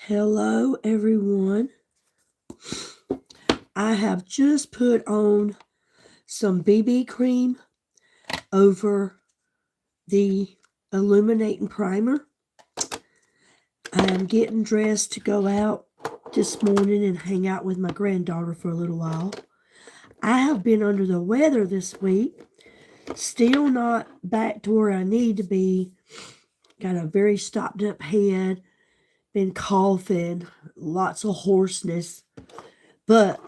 Hello, everyone. I have just put on some BB cream over the illuminating primer. I am getting dressed to go out this morning and hang out with my granddaughter for a little while. I have been under the weather this week, still not back to where I need to be. Got a very stopped up head, been coughing, lots of hoarseness, but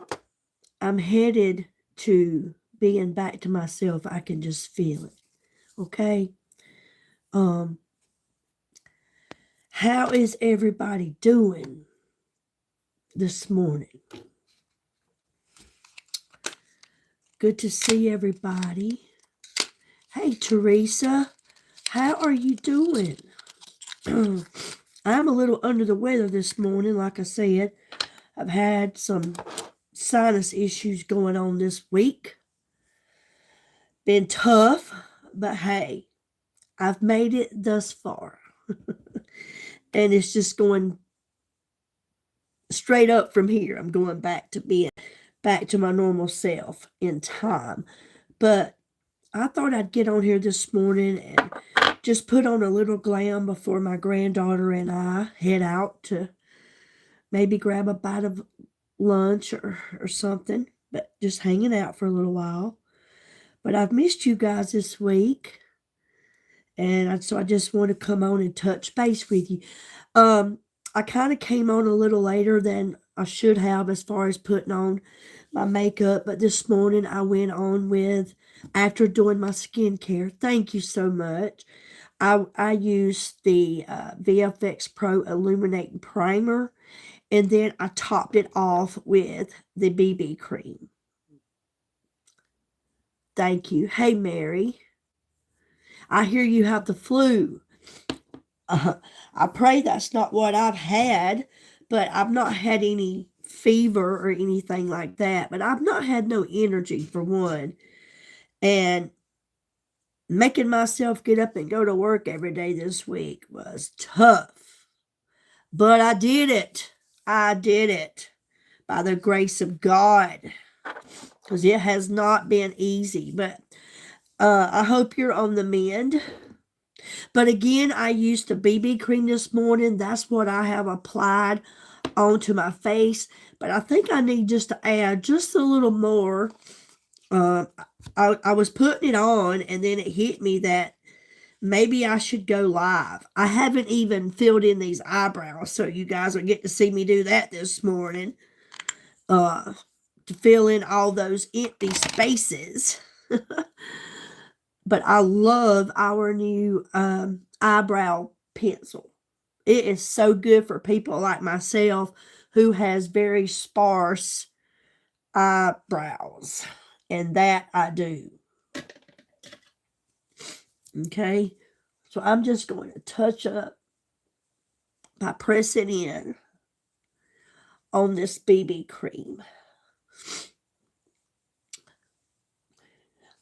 I'm headed to being back to myself. I can just feel it. Okay. Um, how is everybody doing this morning? Good to see everybody. Hey, Teresa, how are you doing? I'm a little under the weather this morning, like I said. I've had some sinus issues going on this week. Been tough, but hey, I've made it thus far. And it's just going straight up from here. I'm going back to being back to my normal self in time. But I thought I'd get on here this morning and just put on a little glam before my granddaughter and I head out to maybe grab a bite of lunch or something, but just hanging out for a little while. But I've missed you guys this week. And so I just want to come on and touch base with you. I kind of came on a little later than I should have as far as putting on my makeup, but this morning I went on with, after doing my skincare, thank you so much. I used the VFX Pro Illuminating Primer, and then I topped it off with the BB cream. Thank you. Hey, Mary. I hear you have the flu. I pray that's not what I've had, but I've not had any fever or anything like that. But I've not had no energy for one. And making myself get up and go to work every day this week was tough. But I did it. I did it by the grace of God. Because it has not been easy. But I hope you're on the mend. But again, I used the BB cream this morning. That's what I have applied onto my face. But I think I need just to add just a little more. I was putting it on, and then it hit me that maybe I should go live. I haven't even filled in these eyebrows, so you guys will get to see me do that this morning. To fill in all those empty spaces. But I love our new eyebrow pencil. It is so good for people like myself who has very sparse eyebrows. And that I do. Okay. So I'm just going to touch up by pressing in on this BB cream.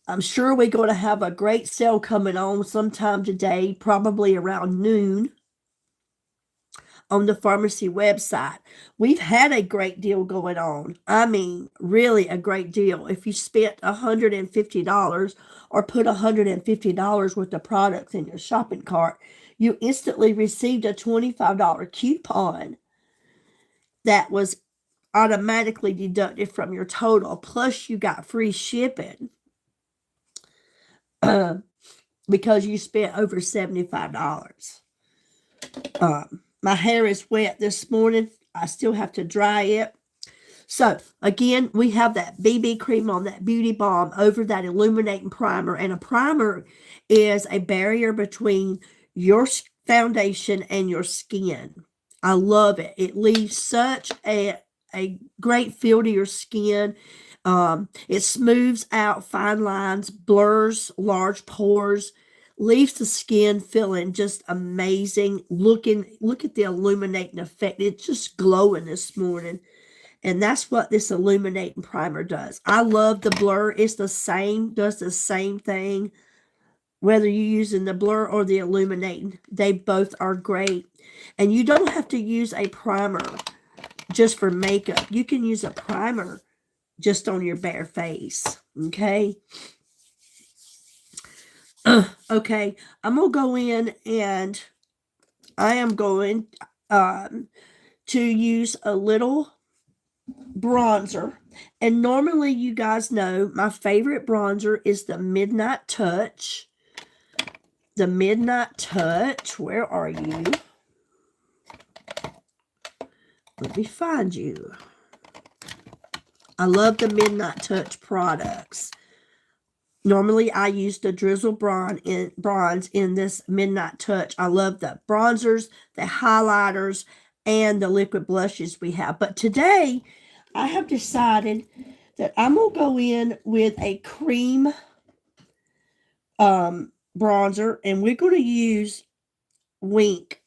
I'm sure we're going to have a great sale coming on sometime today, probably around noon, on the pharmacy website. We've had a great deal going on. I mean, really a great deal. If you spent $150 or put $150 worth of products in your shopping cart, you instantly received a $25 coupon that was automatically deducted from your total. Plus, you got free shipping. Because you spent over $75. My hair is wet this morning. I still have to dry it. So, again, we have that BB cream on that Beauty Balm over that illuminating primer. And a primer is a barrier between your foundation and your skin. I love it. It leaves such a great feel to your skin. It smooths out fine lines, blurs large pores, leaves the skin feeling just amazing. Look at the illuminating effect. It's just glowing this morning. And that's what this illuminating primer does. I love the blur. It's the same, does the same thing whether you're using the Blur or the Illuminate. They both are great. And you don't have to use a primer just for makeup. You can use a primer just on your bare face. Okay. Okay. I'm going to go in and I am going to use a little bronzer. And normally, you guys know my favorite bronzer is the Midnight Touch. The Midnight Touch. Where are you? Let me find you. I love the Midnight Touch products. Normally, I use the Drizzle bronze in this Midnight Touch. I love the bronzers, the highlighters, and the liquid blushes we have. But today, I have decided that I'm going to go in with a cream bronzer, and we're going to use Wink.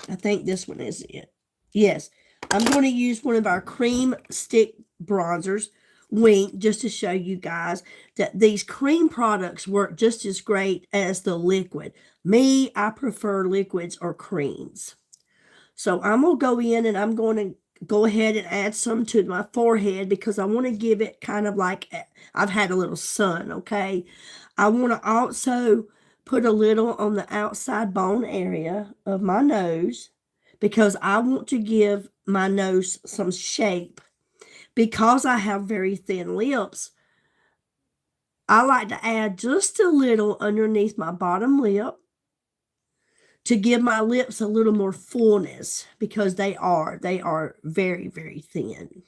I think this one is it. Yes, I'm going to use one of our cream stick bronzers, Wink, just to show you guys that these cream products work just as great as the liquid. Me, I prefer liquids or creams. So I'm going to go in and I'm going to go ahead and add some to my forehead because I want to give it kind of like I've had a little sun, okay? I want to also put a little on the outside bone area of my nose because I want to give my nose some shape. Because I have very thin lips, I like to add just a little underneath my bottom lip to give my lips a little more fullness because they are very, very thin.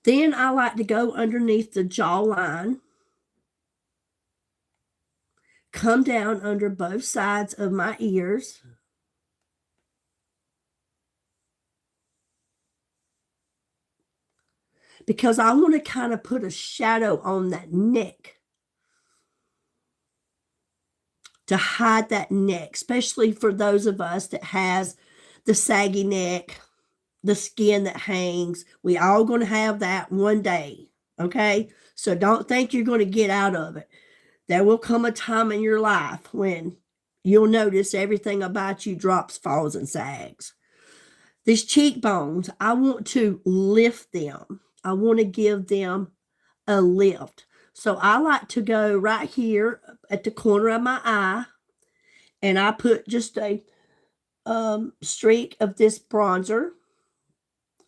Then I like to go underneath the jawline, come down under both sides of my ears, because I want to kind of put a shadow on that neck to hide that neck, especially for those of us that has the saggy neck, the skin that hangs. We all going to have that one day, okay? So don't think you're going to get out of it. There will come a time in your life when you'll notice everything about you drops, falls, and sags. These cheekbones, I want to lift them. I want to give them a lift. So I like to go right here at the corner of my eye, and I put just a streak of this bronzer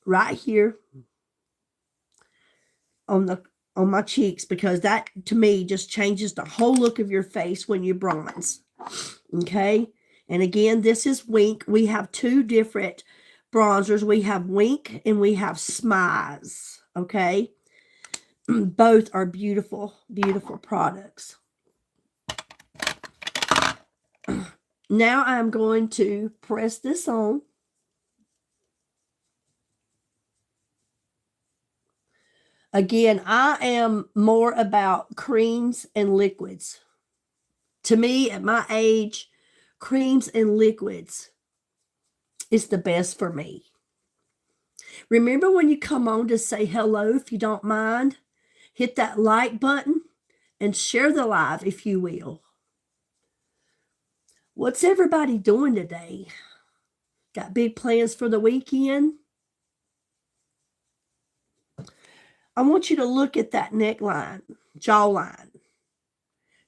right here on my cheeks, because that to me just changes the whole look of your face when you bronze. Okay, and again, this is Wink. We have two different bronzers. We have Wink and we have Smize. Okay, both are beautiful, beautiful products. Now I'm going to press this on. Again, I am more about creams and liquids. To me, at my age, creams and liquids is the best for me. Remember when you come on to say hello, if you don't mind, hit that like button and share the live, if you will. What's everybody doing today? Got big plans for the weekend? I want you to look at that neckline, jawline.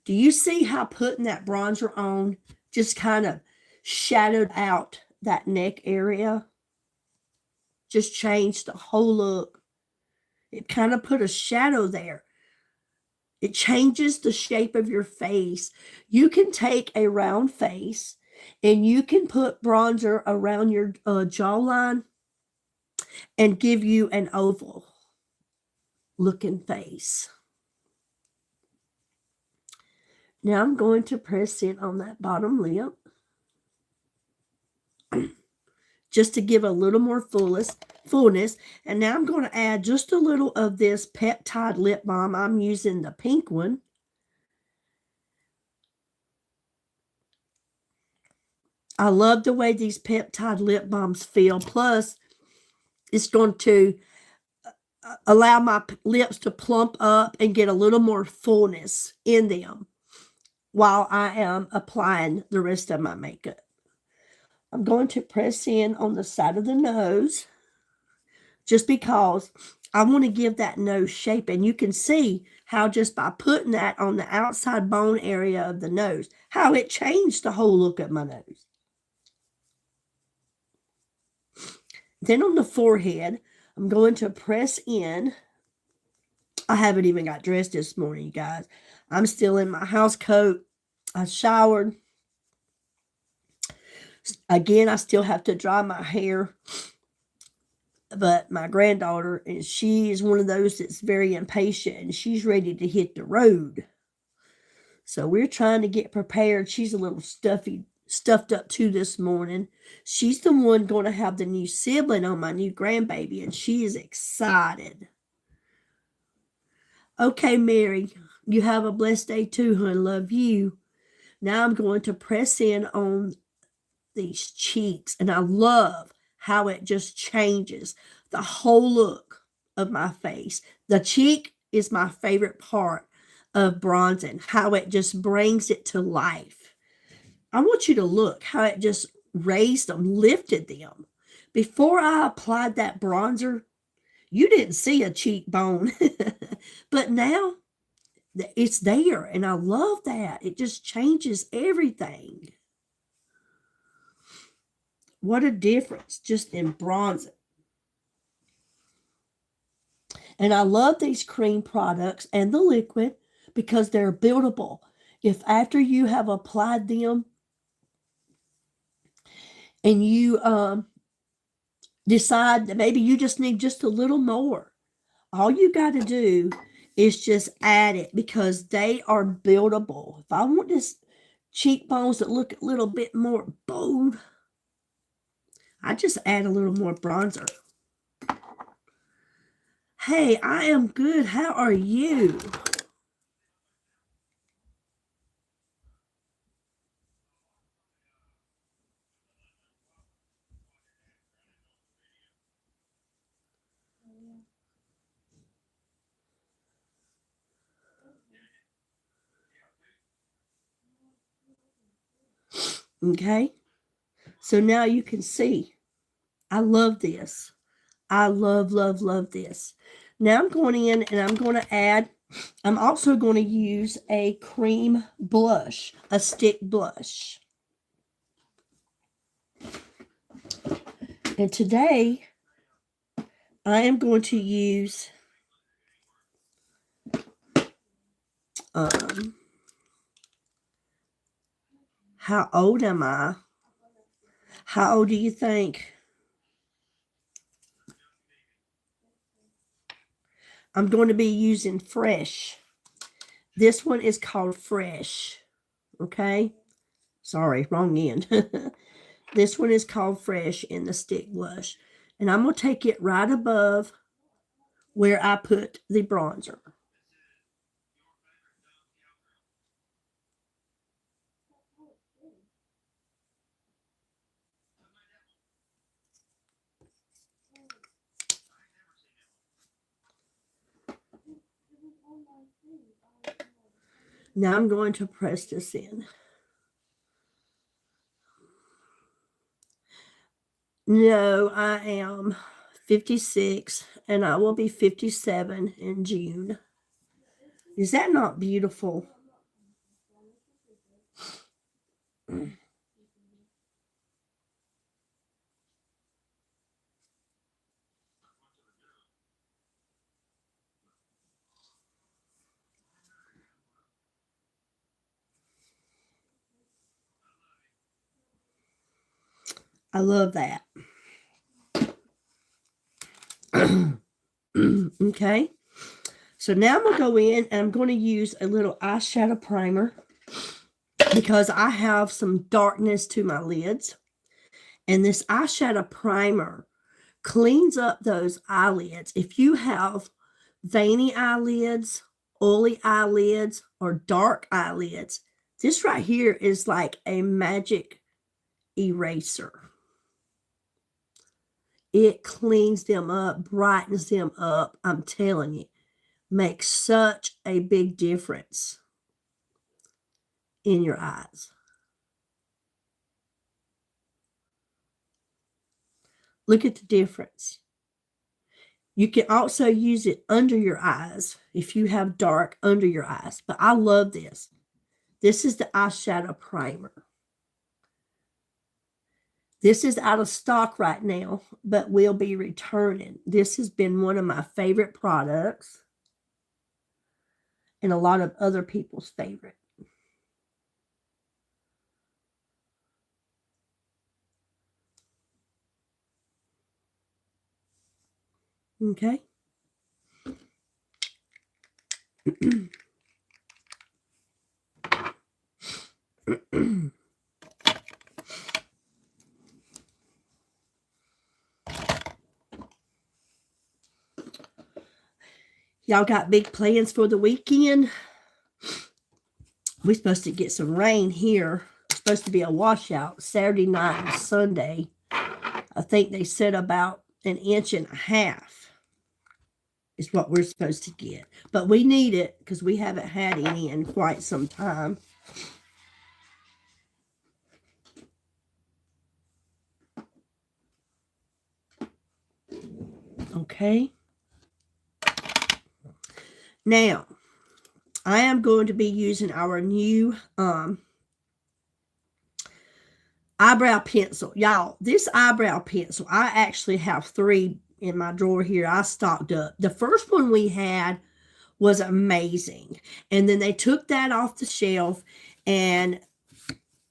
Do you see how putting that bronzer on just kind of shadowed out that neck area? Just changed the whole look. It kind of put a shadow there. It changes the shape of your face. You can take a round face and you can put bronzer around your jawline and give you an oval looking face. Now I'm going to press in on that bottom lip just to give a little more fullness. And now I'm going to add just a little of this peptide lip balm. I'm using the pink one. I love the way these peptide lip balms feel. Plus, it's going to allow my lips to plump up and get a little more fullness in them while I am applying the rest of my makeup. I'm going to press in on the side of the nose just because I want to give that nose shape. And you can see how just by putting that on the outside bone area of the nose, how it changed the whole look of my nose. Then on the forehead, I'm going to press in. I haven't even got dressed this morning, you guys. I'm still in my house coat. I showered. Again, I still have to dry my hair. But my granddaughter, and she is one of those that's very impatient, and she's ready to hit the road. So we're trying to get prepared. She's a little stuffed up too this morning. She's the one going to have the new sibling on my new grandbaby, and she is excited. Okay, Mary, you have a blessed day too, hon. Love you. Now I'm going to press in on these cheeks, and I love how it just changes the whole look of my face. The cheek is my favorite part of bronzing, how it just brings it to life. I want you to look how it just raised them, lifted them. Before I applied that bronzer, you didn't see a cheekbone, but now it's there, and I love that. It just changes everything. What a difference just in bronzing. And I love these cream products and the liquid because they're buildable. If after you have applied them and you decide that maybe you just need just a little more, all you got to do is just add it because they are buildable. If I want this cheekbones that look a little bit more bold, I just add a little more bronzer. Hey, I am good. How are you? Okay. So now you can see. I love this. I love, love, love this. Now I'm going in and I'm going to add, I'm also going to use a cream blush, a stick blush. And today I am going to use how old am I? How old do you think? I'm going to be using Fresh. This one is called Fresh. Okay. Sorry, wrong end. This one is called Fresh in the stick blush. And I'm going to take it right above where I put the bronzer. Now I'm going to press this in. No, I am 56 and I will be 57 in June. Is that not beautiful? I love that. Okay. So now I'm going to go in and I'm going to use a little eyeshadow primer because I have some darkness to my lids. And this eyeshadow primer cleans up those eyelids. If you have veiny eyelids, oily eyelids, or dark eyelids, this right here is like a magic eraser. It cleans them up, brightens them up. I'm telling you, makes such a big difference in your eyes. Look at the difference. You can also use it under your eyes if you have dark under your eyes. But I love this. This is the eyeshadow primer. This is out of stock right now, but will be returning. This has been one of my favorite products and a lot of other people's favorite. Okay. Y'all got big plans for the weekend? We're supposed to get some rain here. It's supposed to be a washout Saturday night and Sunday. I think they said about 1.5 inches is what we're supposed to get. But we need it because we haven't had any in quite some time. Okay. Now, I am going to be using our new eyebrow pencil. Y'all, this eyebrow pencil, I actually have 3 in my drawer here. I stocked up. The first one we had was amazing. And then they took that off the shelf and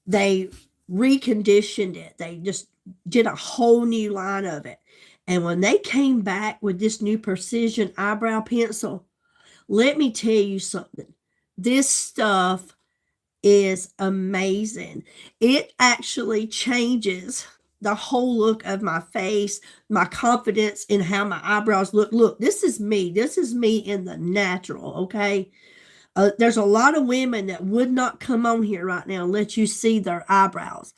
they reconditioned it. They just did a whole new line of it. And when they came back with this new precision eyebrow pencil, let me tell you something. This stuff is amazing. It actually changes the whole look of my face, my confidence in how my eyebrows look. Look, this is me. This is me in the natural, okay? There's a lot of women that would not come on here right now and let you see their eyebrows.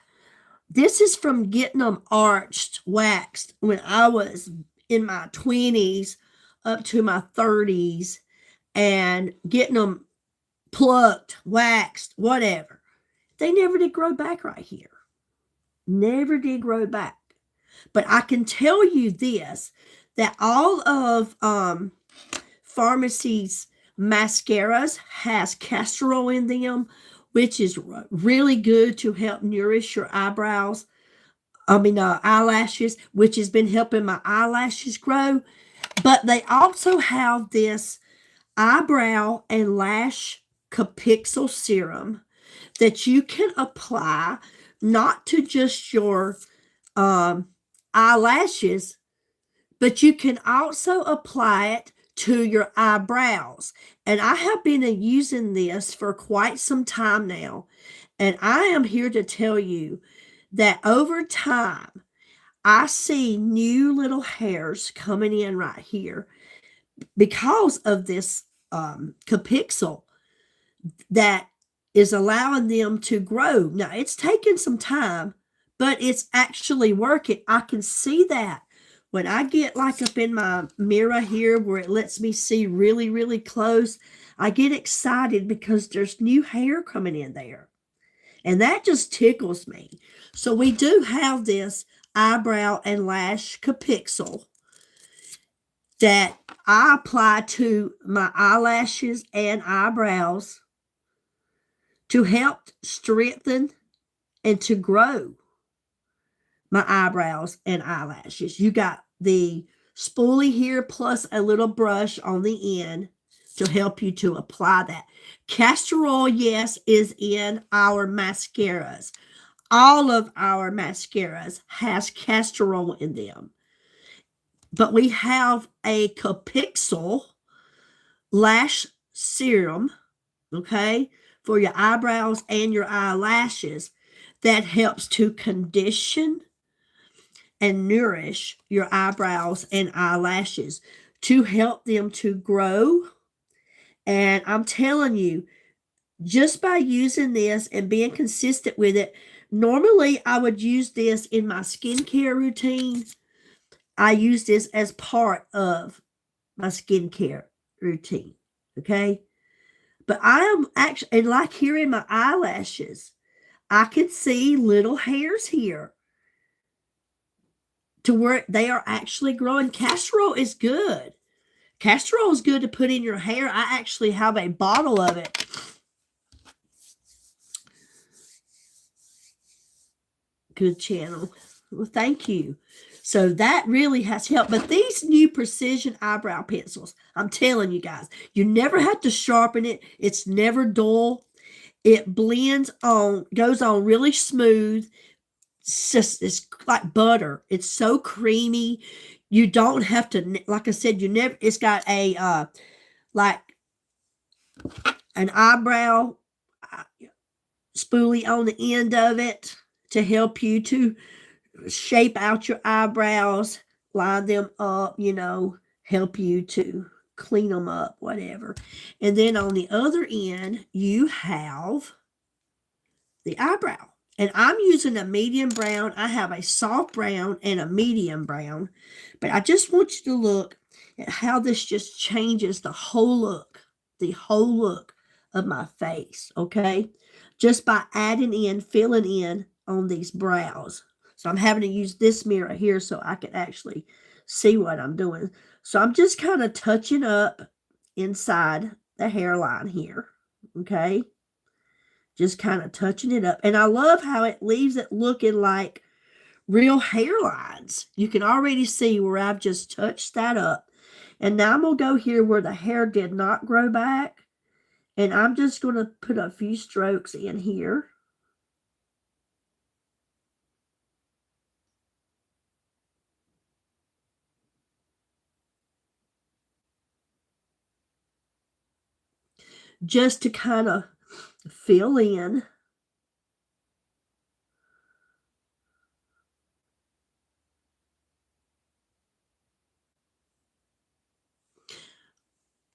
This is from getting them arched, waxed when I was in my 20s up to my 30s and getting them plucked, waxed, whatever. They never did grow back right here. Never did grow back. But I can tell you this, that all of Pharmacy's mascaras has castor oil in them, which is really good to help nourish your eyebrows. Eyelashes, which has been helping my eyelashes grow. But they also have this eyebrow and lash Capixyl serum that you can apply not to just your eyelashes, but you can also apply it to your eyebrows. And I have been using this for quite some time now. And I am here to tell you that over time, I see new little hairs coming in right here because of this Capixyl that is allowing them to grow. Now, it's taken some time, but it's actually working. I can see that when I get like up in my mirror here where it lets me see really, really close. I get excited because there's new hair coming in there. And that just tickles me. So we do have this eyebrow and lash Capixyl that I apply to my eyelashes and eyebrows to help strengthen and to grow my eyebrows and eyelashes. You got the spoolie here plus a little brush on the end to help you to apply that. Castor oil, yes, is in our mascaras. All of our mascaras has castor oil in them. But we have a Capixyl lash serum, okay, for your eyebrows and your eyelashes that helps to condition and nourish your eyebrows and eyelashes to help them to grow. And I'm telling you, just by using this and being consistent with it, normally I would use this in my skincare routine. I use this as part of my skincare routine. Okay. But I am actually, and like here in my eyelashes, I can see little hairs here to where they are actually growing. Castor oil is good. Castor oil is good to put in your hair. I actually have a bottle of it. Good channel. Well, thank you. So that really has helped. But these new precision eyebrow pencils, I'm telling you guys, you never have to sharpen it. It's never dull. It blends on, goes on really smooth. It's like butter. It's so creamy. You don't have to, like I said, you never, it's got a, like an eyebrow spoolie on the end of it to help you to shape out your eyebrows, line them up, help you to clean them up, whatever. And then on the other end, you have the eyebrow. And I'm using a medium brown. I have a soft brown and a medium brown. But I just want you to look at how this just changes the whole look of my face, okay? Just by adding in, filling in on these brows. So I'm having to use this mirror here so I can actually see what I'm doing. So I'm just kind of touching up inside the hairline here, okay? Just kind of touching it up. And I love how it leaves it looking like real hairlines. You can already see where I've just touched that up. And now I'm going to go here where the hair did not grow back. And I'm just going to put a few strokes in here. Just to kind of fill in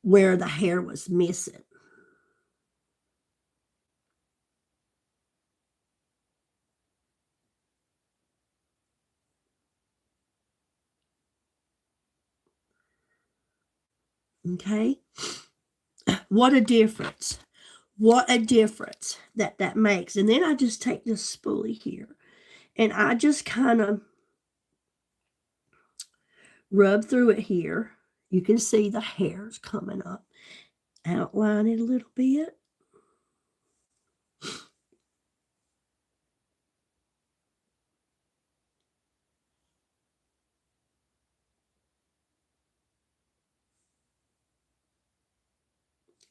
where the hair was missing. Okay? What a difference. What a difference that makes. And then I just take this spoolie here and I just kind of rub through it here. You can see the hairs coming up. Outline it a little bit.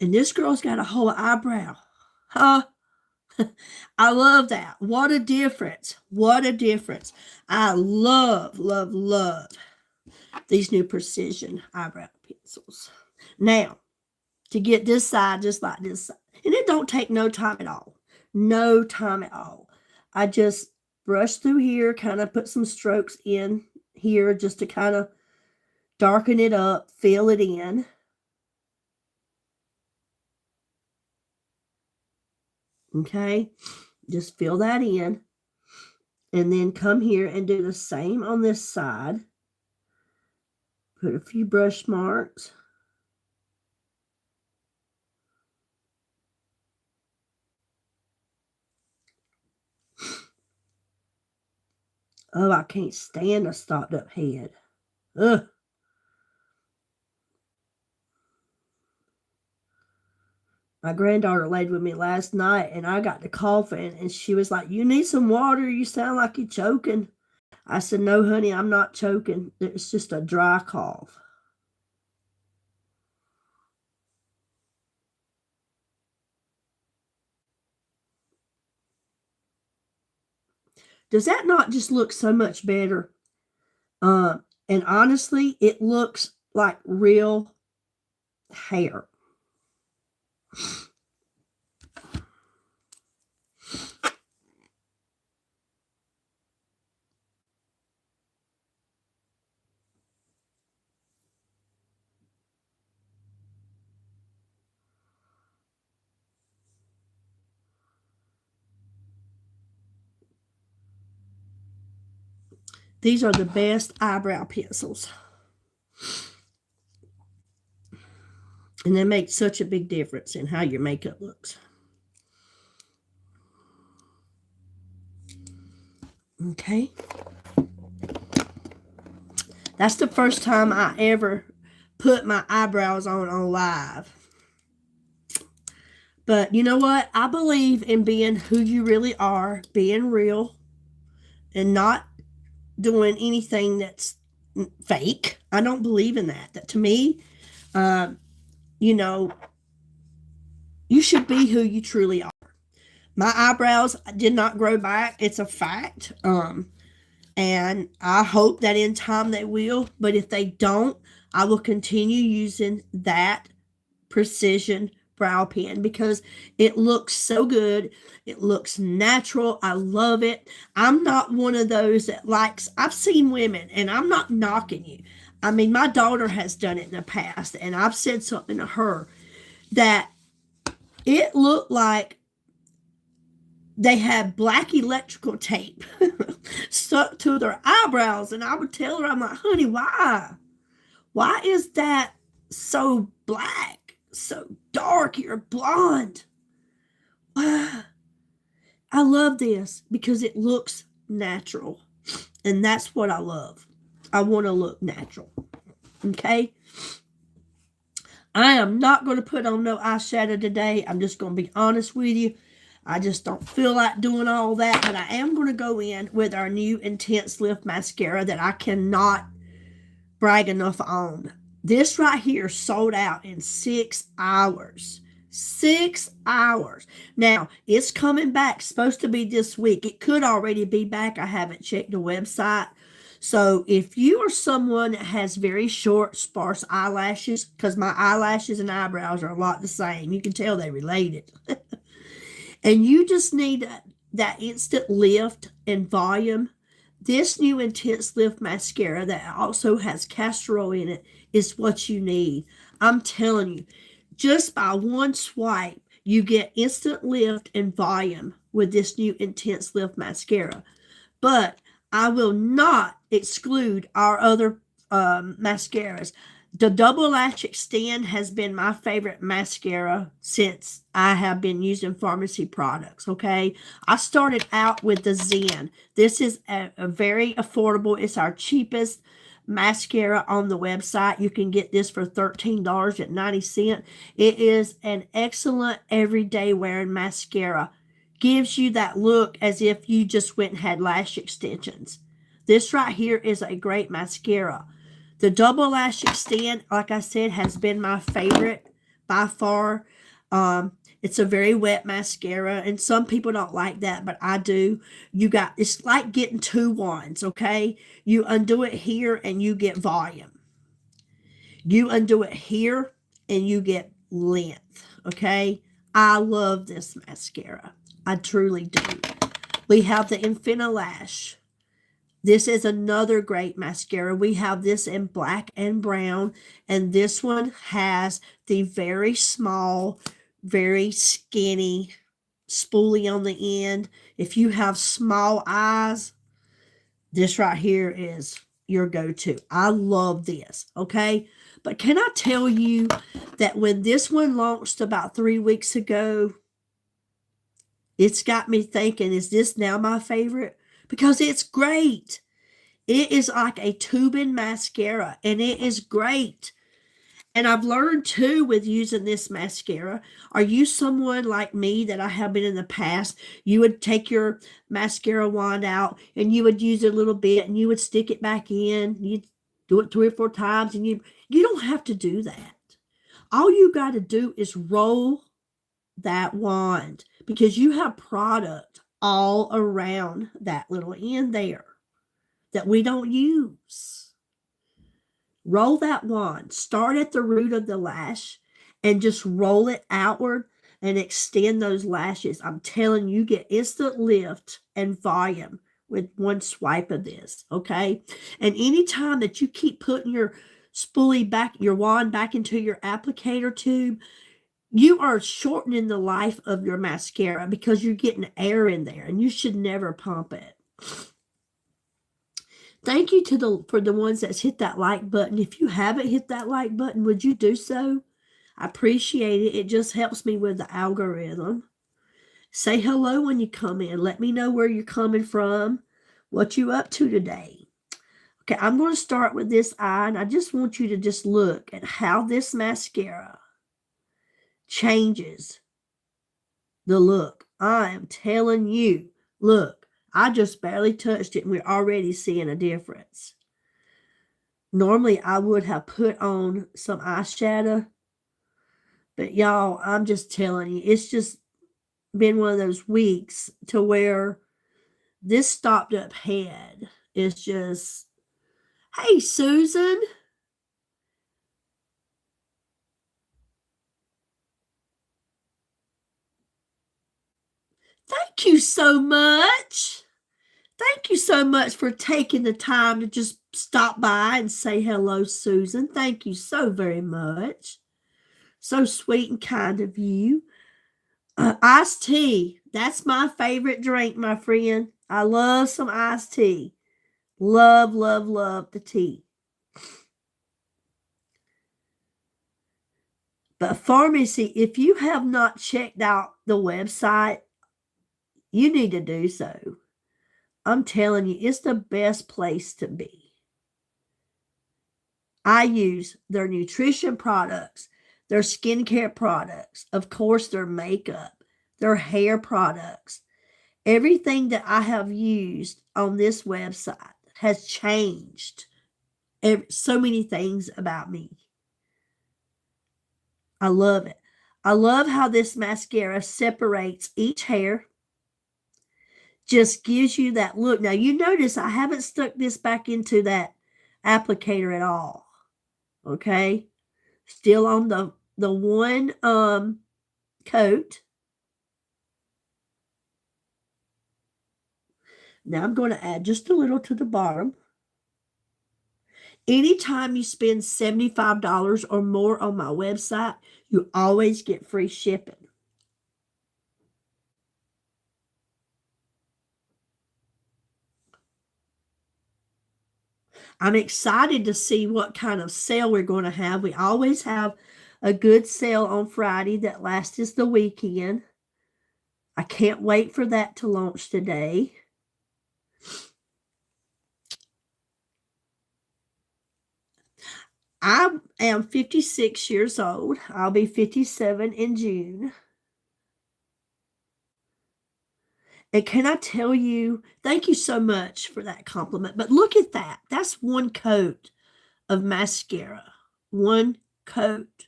And this girl's got a whole eyebrow. Huh? I love that. What a difference. What a difference. I love, love, love these new precision eyebrow pencils. Now, to get this side just like this side. And it don't take no time at all. No time at all. I just brush through here, kind of put some strokes in here just to kind of darken it up, fill it in. Okay, just fill that in. And then come here and do the same on this side. Put a few brush marks. Oh, I can't stand a stopped up head. Ugh. My granddaughter laid with me last night and I got to coughing and she was like, "You need some water. You sound like you're choking." I said, "No, honey, I'm not choking. It's just a dry cough." Does that not just look so much better? And honestly, it looks like real hair. These are the best eyebrow pencils. And they make such a big difference in how your makeup looks. Okay. That's the first time I ever put my eyebrows on live. But you know what? I believe in being who you really are, being real, and not doing anything that's fake. I don't believe in that. That to me, you know, you should be who you truly are. My eyebrows did not grow back. It's a fact. And I hope that in time they will. But if they don't, I will continue using that precision brow pen because it looks so good. It looks natural. I love it. I'm not one of those that likes, I've seen women, and I'm not knocking you. I mean, my daughter has done it in the past, and I've said something to her that it looked like they had black electrical tape stuck to their eyebrows. And I would tell her, I'm like, honey, why? Why is that so black, so dark? You're blonde. I love this because it looks natural. And that's what I love. I want to look natural. Okay? I am not going to put on no eyeshadow today. I'm just going to be honest with you. I just don't feel like doing all that. But I am going to go in with our new Intense Lift Mascara that I cannot brag enough on. This right here sold out in 6 hours. 6 hours. Now, it's coming back. Supposed to be this week. It could already be back. I haven't checked the website. So if you are someone that has very short, sparse eyelashes, because my eyelashes and eyebrows are a lot the same. You can tell they related. And you just need that instant lift and volume. This new Intense Lift Mascara that also has castor oil in it is what you need. I'm telling you, just by one swipe, you get instant lift and volume with this new Intense Lift Mascara. But I will not exclude our other mascaras. The Double Lash Extend has been my favorite mascara since I have been using pharmacy products, okay? I started out with the Zen. This is a very affordable. It's our cheapest mascara on the website. You can get this for $13.90. It is an excellent everyday wearing mascara. Gives you that look as if you just went and had lash extensions. This right here is a great mascara. The Double Lash Extend, like I said, has been my favorite by far. It's a very wet mascara, and some people don't like that, but I do. It's like getting two wands, okay? You undo it here, and you get volume. You undo it here, and you get length, okay? I love this mascara. I truly do. We have the Infinalash. This is another great mascara. We have this in black and brown, and this one has the very small, very skinny spoolie on the end. If you have small eyes, this right here is your go-to. I love this, okay? But can I tell you that when this one launched about 3 weeks ago, it's got me thinking, is this now my favorite? Because it's great. It is like a tubing mascara, and it is great. And I've learned too with using this mascara. Are you someone like me that I have been in the past? You would take your mascara wand out and you would use it a little bit and you would stick it back in. You'd do it 3 or 4 times, and you don't have to do that. All you got to do is roll that wand because you have product all around that little end there that we don't use. Roll that wand. Start at the root of the lash and just roll it outward and extend those lashes. I'm telling you, get instant lift and volume with one swipe of this, okay? And anytime that you keep putting your spoolie back, your wand back into your applicator tube, you are shortening the life of your mascara because you're getting air in there, and you should never pump it. Thank you for the ones that's hit that like button. If you haven't hit that like button, would you do so? I appreciate it. It just helps me with the algorithm. Say hello when you come in. Let me know where you're coming from, what you up to today. Okay, I'm going to start with this eye, and I just want you to just look at how this mascara changes the look. I am telling you, look, I just barely touched it, and we're already seeing a difference. Normally, I would have put on some eyeshadow, but y'all, I'm just telling you, it's just been one of those weeks to where this stopped up head is just, hey, Susan. Thank you so much. Thank you so much for taking the time to just stop by and say hello, Susan. Thank you so very much. So sweet and kind of you. Iced tea. That's my favorite drink, my friend. I love some iced tea. Love, love, love the tea. But Pharmacy, if you have not checked out the website, you need to do so. I'm telling you, it's the best place to be. I use their nutrition products, their skincare products, of course, their makeup, their hair products. Everything that I have used on this website has changed so many things about me. I love it. I love how this mascara separates each hair. Just gives you that look. Now, you notice I haven't stuck this back into that applicator at all. Okay? Still on the one coat. Now I'm going to add just a little to the bottom. Anytime you spend $75 or more on my website, you always get free shipping. I'm excited to see what kind of sale we're going to have. We always have a good sale on Friday that lasts the weekend. I can't wait for that to launch today. I am 56 years old. I'll be 57 in June. And can I tell you, thank you so much for that compliment. But look at that. That's one coat of mascara. One coat.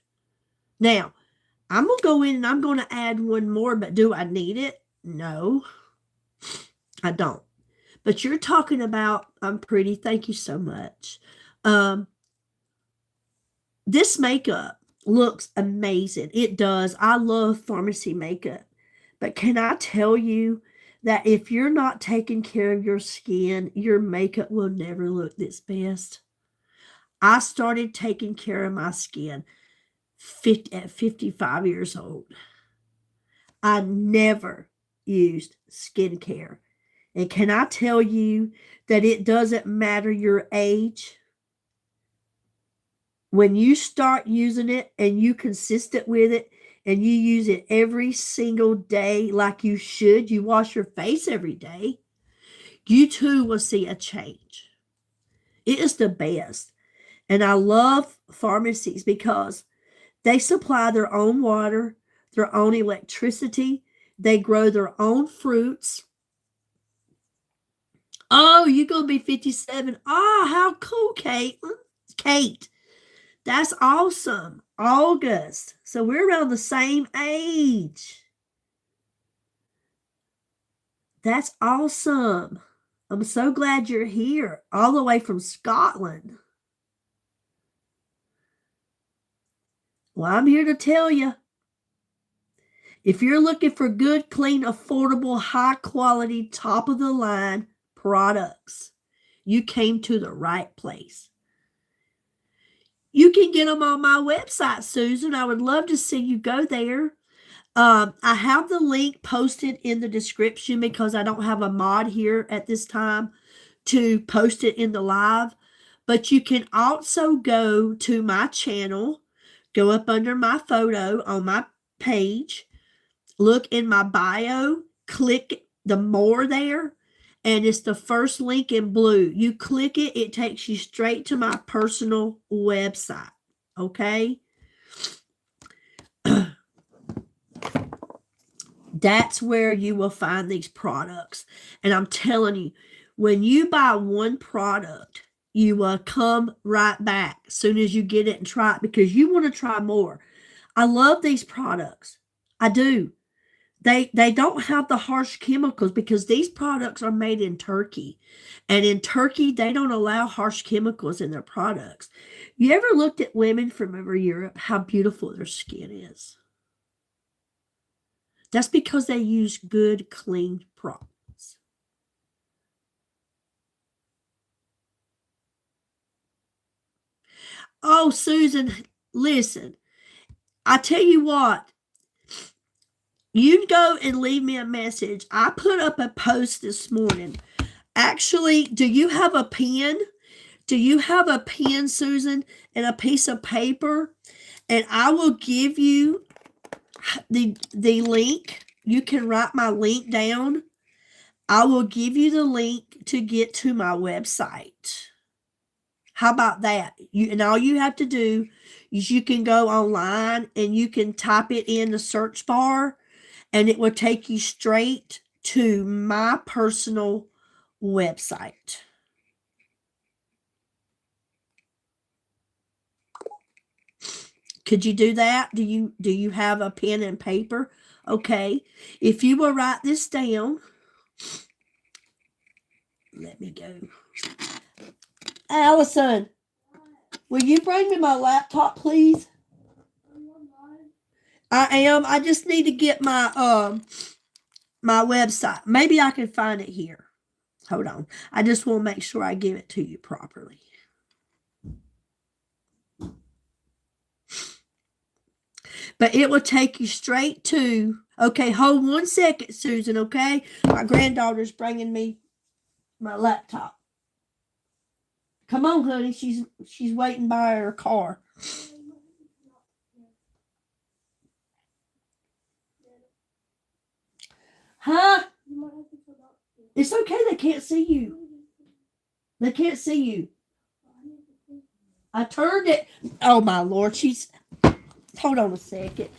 Now, I'm going to go in and I'm going to add one more, but do I need it? No, I don't. But you're talking about, I'm pretty. Thank you so much. This makeup looks amazing. It does. I love Pharmacy makeup. But can I tell you that if you're not taking care of your skin, your makeup will never look this best? I started taking care of my skin at 55 years old. I never used skincare. And can I tell you that it doesn't matter your age? When you start using it and you consistent with it and you use it every single day like you should, you wash your face every day, you too will see a change. It is the best. And I love Pharmacies because they supply their own water, their own electricity. They grow their own fruits. Oh, you're going to be 57. Oh, how cool, Caitlin. Kate. That's awesome. August. So we're around the same age. That's awesome. I'm so glad you're here, all the way from Scotland. Well, I'm here to tell you, if you're looking for good, clean, affordable, high quality, top of the line products, you came to the right place. You can get them on my website, Susan. I would love to see you go there. I have the link posted in the description because I don't have a mod here at this time to post it in the live, but you can also go to my channel, go up under my photo on my page, look in my bio, click the more there, and it's the first link in blue. You click it, it takes you straight to my personal website. Okay? That's where you will find these products. And I'm telling you, when you buy one product, you will come right back as soon as you get it and try it because you want to try more. I love these products. I do. They don't have the harsh chemicals because these products are made in Turkey. And in Turkey, they don't allow harsh chemicals in their products. You ever looked at women from over Europe, how beautiful their skin is? That's because they use good, clean products. Oh, Susan, listen. I tell you what, you go and leave me a message. I put up a post this morning. Actually, do you have a pen? Do you have a pen, Susan, and a piece of paper? And I will give you the link. You can write my link down. I will give you the link to get to my website. How about that? And all you have to do is you can go online and you can type it in the search bar and it will take you straight to my personal website. Could you do that? Do you have a pen and paper? Okay. If you will write this down, let me go. Allison, will you bring me my laptop, please? I am. I just need to get my my website. Maybe I can find it here. Hold on. I just want to make sure I give it to you properly. But it will take you straight to, okay, hold 1 second, Susan, okay? My granddaughter's bringing me my laptop. Come on, honey. She's waiting by her car. Huh? It's okay. They can't see you. They can't see you. I turned it. Oh, my Lord. Hold on a second.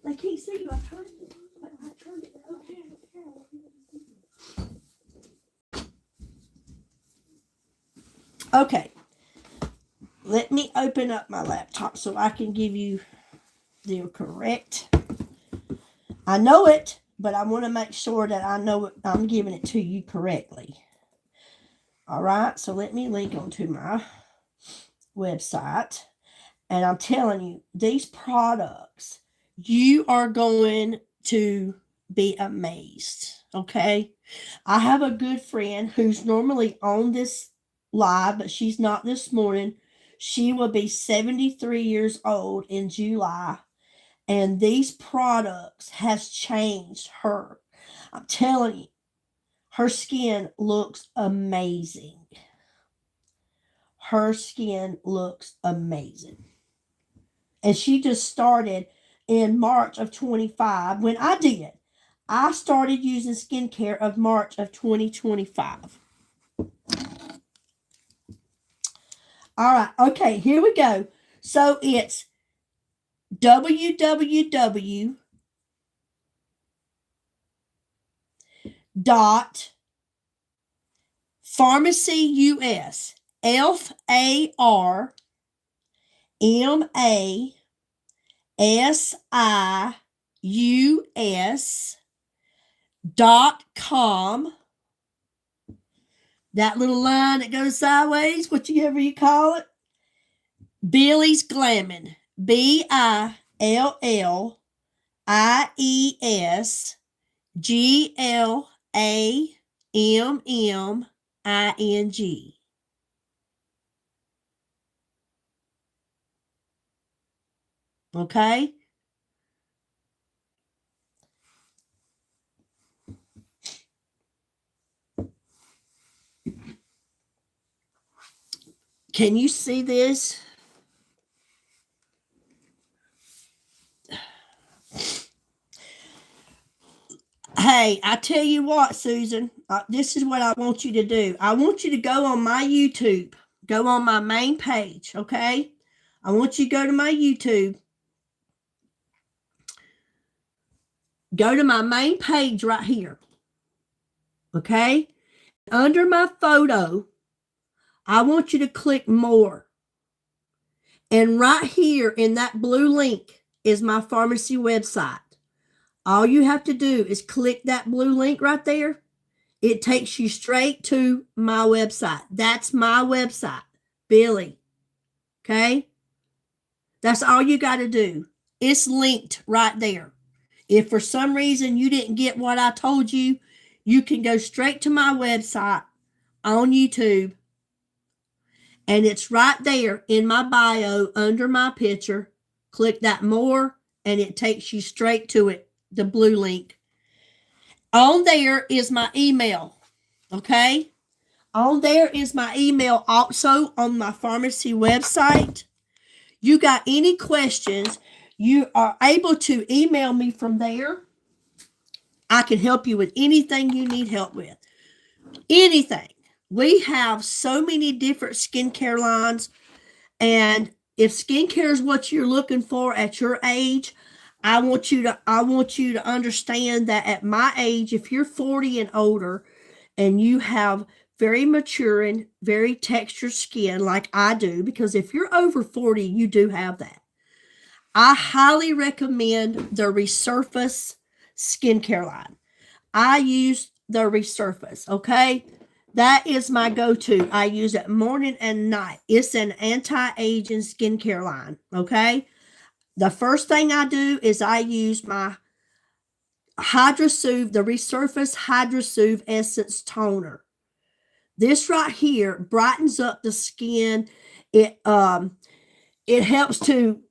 They can't see you. I turned it. Okay. Let me open up my laptop so I can give you the correct. I know it, but I want to make sure that I know it, I'm giving it to you correctly. All right. So let me link onto my website. And I'm telling you, these products, you are going to be amazed. Okay. I have a good friend who's normally on this live, but she's not this morning. She will be 73 years old in July. And these products has changed her. I'm telling you, her skin looks amazing. Her skin looks amazing. And she just started in March of 25 when I did. I started using skincare of March of 2025. All right. Okay, here we go. So it's www dot pharmacyus FARMASIUS.com. That little line that goes sideways, whatever you call it. Billy's Glammin. BILLIESGLAMMING. Okay? Can you see this? Hey, I tell you what, Susan, this is what I want you to do. I want you to go on my YouTube, go on my main page, okay? I want you to go to my YouTube, go to my main page right here, okay? Under my photo, I want you to click more. And right here in that blue link is my pharmacy website. All you have to do is click that blue link right there. It takes you straight to my website. That's my website, Billie. Okay? That's all you got to do. It's linked right there. If for some reason you didn't get what I told you, you can go straight to my website on YouTube. And it's right there in my bio under my picture. Click that more and it takes you straight to it, the blue link. On there is my email, okay? On there is my email also on my pharmacy website. You got any questions, you are able to email me from there. I can help you with anything you need help with. Anything. We have so many different skincare lines, and if skincare is what you're looking for at your age, I want you to understand that at my age, if you're 40 and older and you have very mature and very textured skin like I do, because if you're over 40, you do have that. I highly recommend the Resurface skincare line. I use the Resurface, okay? That is my go-to. I use it morning and night. It's an anti-aging skincare line, okay? The first thing I do is I use my HydroSoothe, the Resurface HydroSoothe Essence Toner. This right here brightens up the skin. It helps to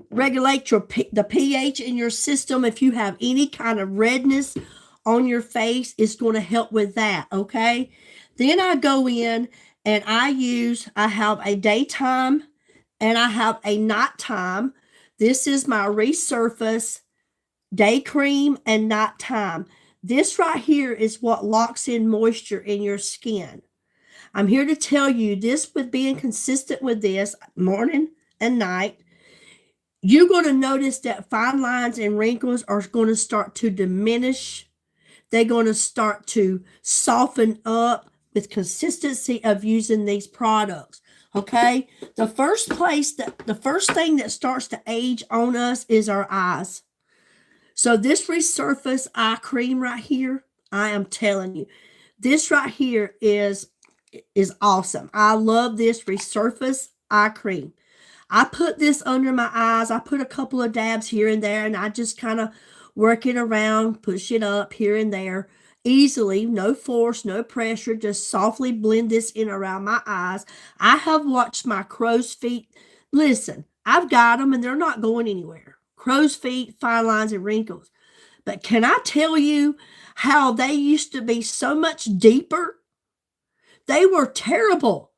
regulate the pH in your system. If you have any kind of redness on your face, it's going to help with that, okay? Then I go in and I have a daytime and I have a nighttime. This is my Resurface day cream and nighttime. This right here is what locks in moisture in your skin. I'm here to tell you this, with being consistent with this morning and night, you're going to notice that fine lines and wrinkles are going to start to diminish. They're going to start to soften up with consistency of using these products. Okay, the first thing that starts to age on us is our eyes. So this Resurface eye cream right here, I am telling you, this right here is awesome. I love this Resurface eye cream. I put this under my eyes. I put a couple of dabs here and there, and I just kind of work it around, push it up here and there. Easily, no force, no pressure, just softly blend this in around my eyes. I have watched my crow's feet. Listen, I've got them and they're not going anywhere. Crow's feet, fine lines, and wrinkles. But can I tell you how they used to be so much deeper? They were terrible.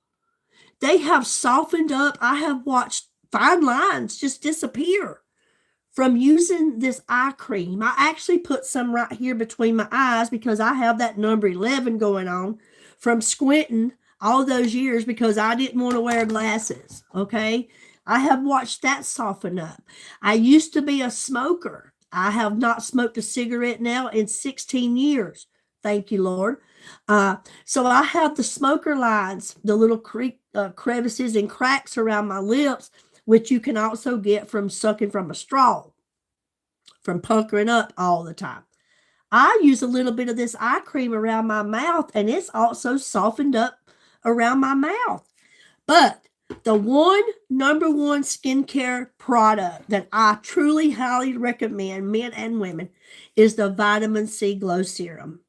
They have softened up. I have watched fine lines just disappear from using this eye cream. I actually put some right here between my eyes because I have that number 11 going on from squinting all those years because I didn't want to wear glasses, okay? I have watched that soften up. I used to be a smoker. I have not smoked a cigarette now in 16 years. Thank you, Lord. So I have the smoker lines, the little crevices and cracks around my lips, which you can also get from sucking from a straw, from puckering up all the time. I use a little bit of this eye cream around my mouth, and it's also softened up around my mouth. But the number one skincare product that I truly highly recommend, men and women, is the Vitamin C Glow Serum.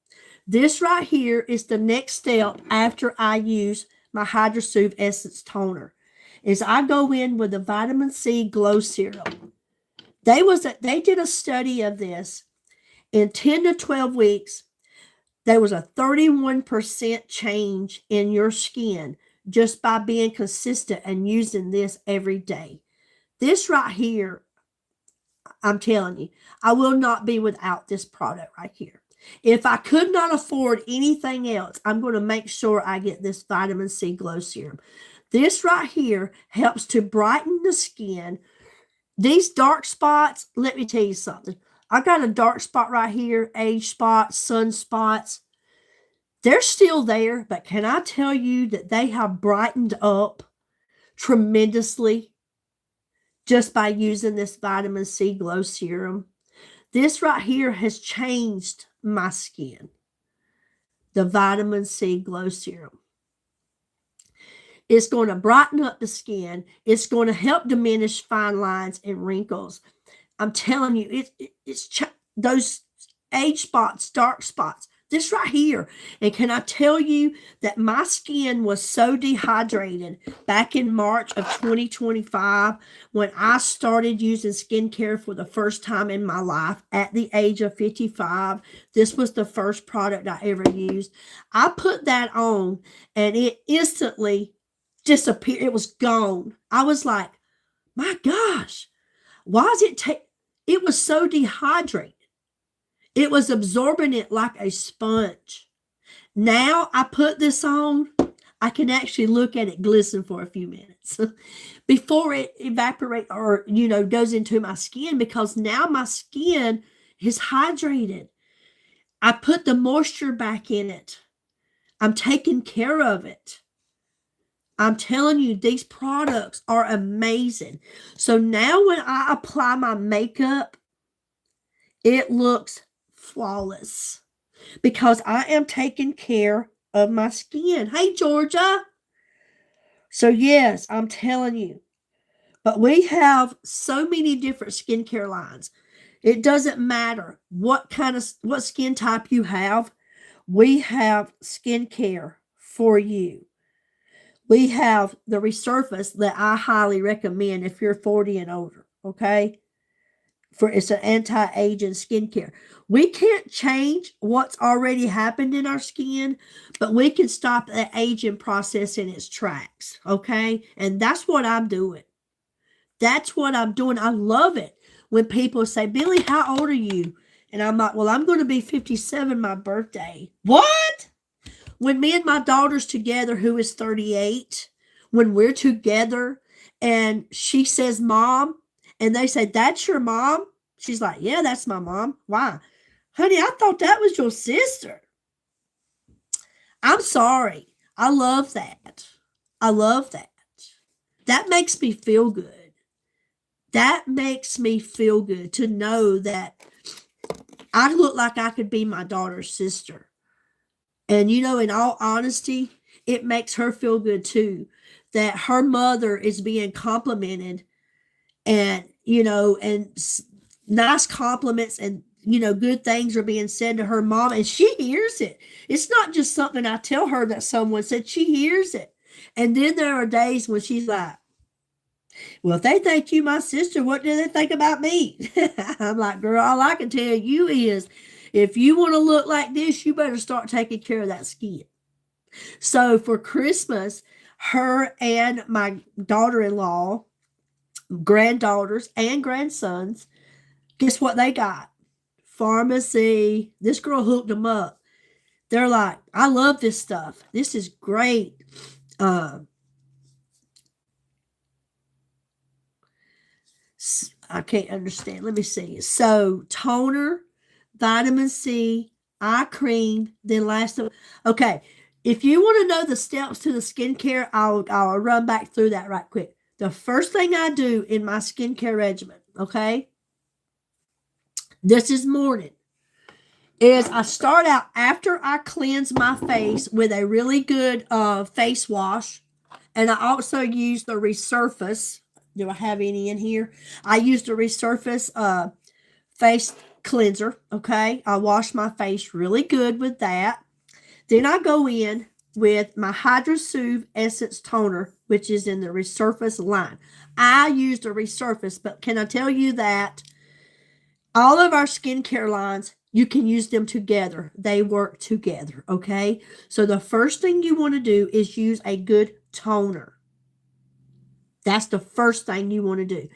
This right here is the next step after I use my HydroSoothe Essence Toner, is I go in with the Vitamin C Glow Serum. They did a study of this. In 10 to 12 weeks, there was a 31% change in your skin just by being consistent and using this every day. This right here, I'm telling you, I will not be without this product right here. If I could not afford anything else, I'm going to make sure I get this vitamin C glow serum. This right here helps to brighten the skin. These dark spots, let me tell you something. I got a dark spot right here, age spots, sunspots. They're still there, but can I tell you that they have brightened up tremendously just by using this vitamin C glow serum? This right here has changed my skin. The vitamin C glow serum. It's going to brighten up the skin. It's going to help diminish fine lines and wrinkles. I'm telling you, it's those age spots, dark spots. This right here. And can I tell you that my skin was so dehydrated back in March of 2025 when I started using skincare for the first time in my life at the age of 55. This was the first product I ever used. I put that on and it instantly disappeared. It was gone. I was like, my gosh, why does it take? It was so dehydrated. It was absorbing it like a sponge. Now I put this on, I can actually look at it glisten for a few minutes before it evaporates or, goes into my skin, because now my skin is hydrated. I put the moisture back in it. I'm taking care of it. I'm telling you, these products are amazing. So now when I apply my makeup, it looks flawless because I am taking care of my skin. Hey, Georgia. So yes, I'm telling you. But we have so many different skincare lines. It doesn't matter what skin type you have. We have skincare for you. We have the Resurface that I highly recommend if you're 40 and older, okay? It's an anti-aging skincare. We can't change what's already happened in our skin, but we can stop the aging process in its tracks, okay? And that's what I'm doing. That's what I'm doing. I love it when people say, Billy, how old are you? And I'm like, well, I'm going to be 57 my birthday. What? When me and my daughter's together, who is 38, when we're together and she says, Mom, and they say, that's your mom? She's like, yeah, that's my mom. Why? Honey, I thought that was your sister. I'm sorry. I love that. I love that. That makes me feel good. That makes me feel good to know that I look like I could be my daughter's sister. And, in all honesty, it makes her feel good too, that her mother is being complimented and, and nice compliments and, good things are being said to her mom, and she hears it. It's not just something I tell her that someone said. She hears it. And then there are days when she's like, well, if they think you my sister, what do they think about me? I'm like, girl, all I can tell you is, if you want to look like this, you better start taking care of that skin. So for Christmas, her and my daughter-in-law, granddaughters and grandsons, guess what they got? Pharmacy. This girl hooked them up. They're like, I love this stuff. This is great. I can't understand. Let me see. So toner, vitamin C, eye cream, then okay. If you want to know the steps to the skincare, I'll run back through that right quick. The first thing I do in my skincare regimen, okay, this is morning, is I start out after I cleanse my face with a really good face wash. And I also use the Resurface. Do I have any in here? I use the Resurface face cleanser, okay? I wash my face really good with that. Then I go in with my Hydra Soothe Essence Toner, which is in the Resurface line. I use the Resurface, but can I tell you that all of our skincare lines you can use them together. They work together, okay? So the first thing you want to do is use a good toner. That's the first thing you want to do.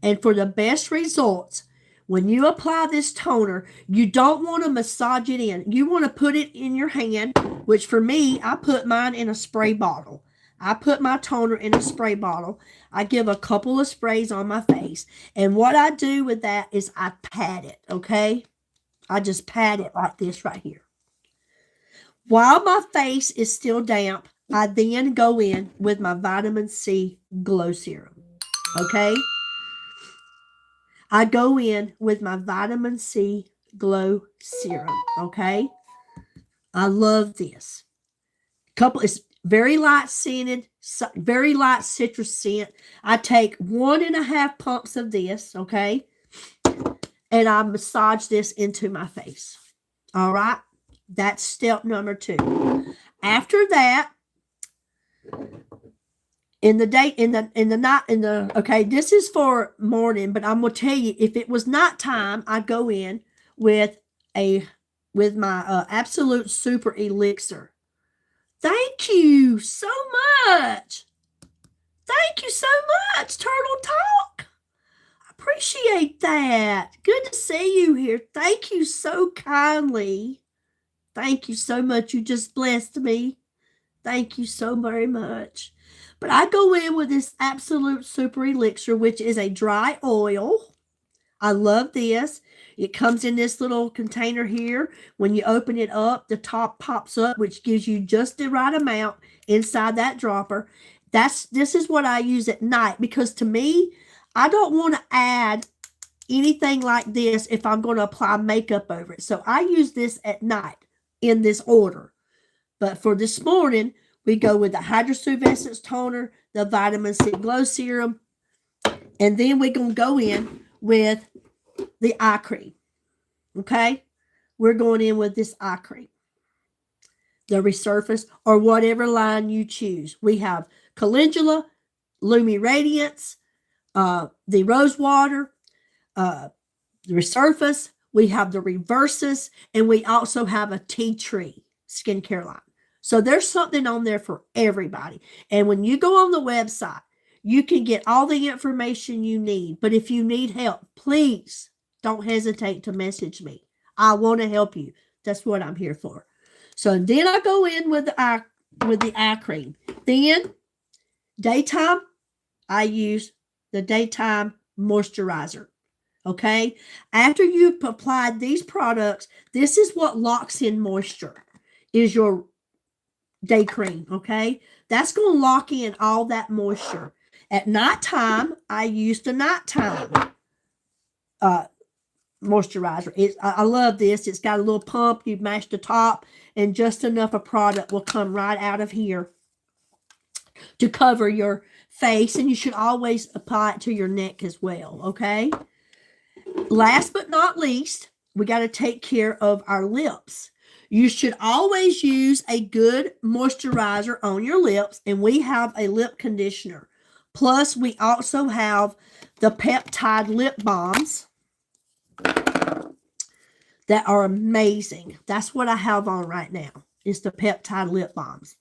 And for the best results, when you apply this toner, you don't want to massage it in. You want to put it in your hand, which for me, I put mine in a spray bottle. I put my toner in a spray bottle. I give a couple of sprays on my face. And what I do with that is I pat it, okay? I just pat it like this right here. While my face is still damp, I then go in with my vitamin C glow serum, okay? I go in with my vitamin C glow serum, okay? I love this. It's very light scented, very light citrus scent. I take 1.5 pumps of this, okay? And I massage this into my face. All right? That's step number 2. After that, okay, this is for morning, but I'm gonna tell you, if it was nighttime, I go in with my Absolute Super Elixir. Thank you so much. Thank you so much, Turtle Talk. I appreciate that. Good to see you here. Thank you so kindly. Thank you so much. You just blessed me. Thank you so very much. But I go in with this Absolute Super Elixir, which is a dry oil. I love this. It comes in this little container here. When you open it up, the top pops up, which gives you just the right amount inside that dropper. This is what I use at night, because to me, I don't want to add anything like this if I'm going to apply makeup over it. So I use this at night in this order. But for this morning, we go with the Hydrosuve Essence Toner, the Vitamin C Glow Serum, and then we're going to go in with the eye cream. Okay? We're going in with this eye cream. The Resurface, or whatever line you choose. We have Calendula, Lumi Radiance, the Rose Water, the Resurface. We have the Reverses, and we also have a Tea Tree skincare line. So there's something on there for everybody. And when you go on the website, you can get all the information you need. But if you need help, please don't hesitate to message me. I want to help you. That's what I'm here for. So then I go in with the eye cream. Then daytime, I use the daytime moisturizer. Okay? After you've applied these products, this is what locks in moisture, is your day cream, okay? That's going to lock in all that moisture. At nighttime, I use the nighttime moisturizer. I love this. It's got a little pump. You mash the top, and just enough of product will come right out of here to cover your face, and you should always apply it to your neck as well, okay? Last but not least, we got to take care of our lips. You should always use a good moisturizer on your lips, and we have a lip conditioner. Plus, we also have the peptide lip balms that are amazing. That's what I have on right now, is the peptide lip balms.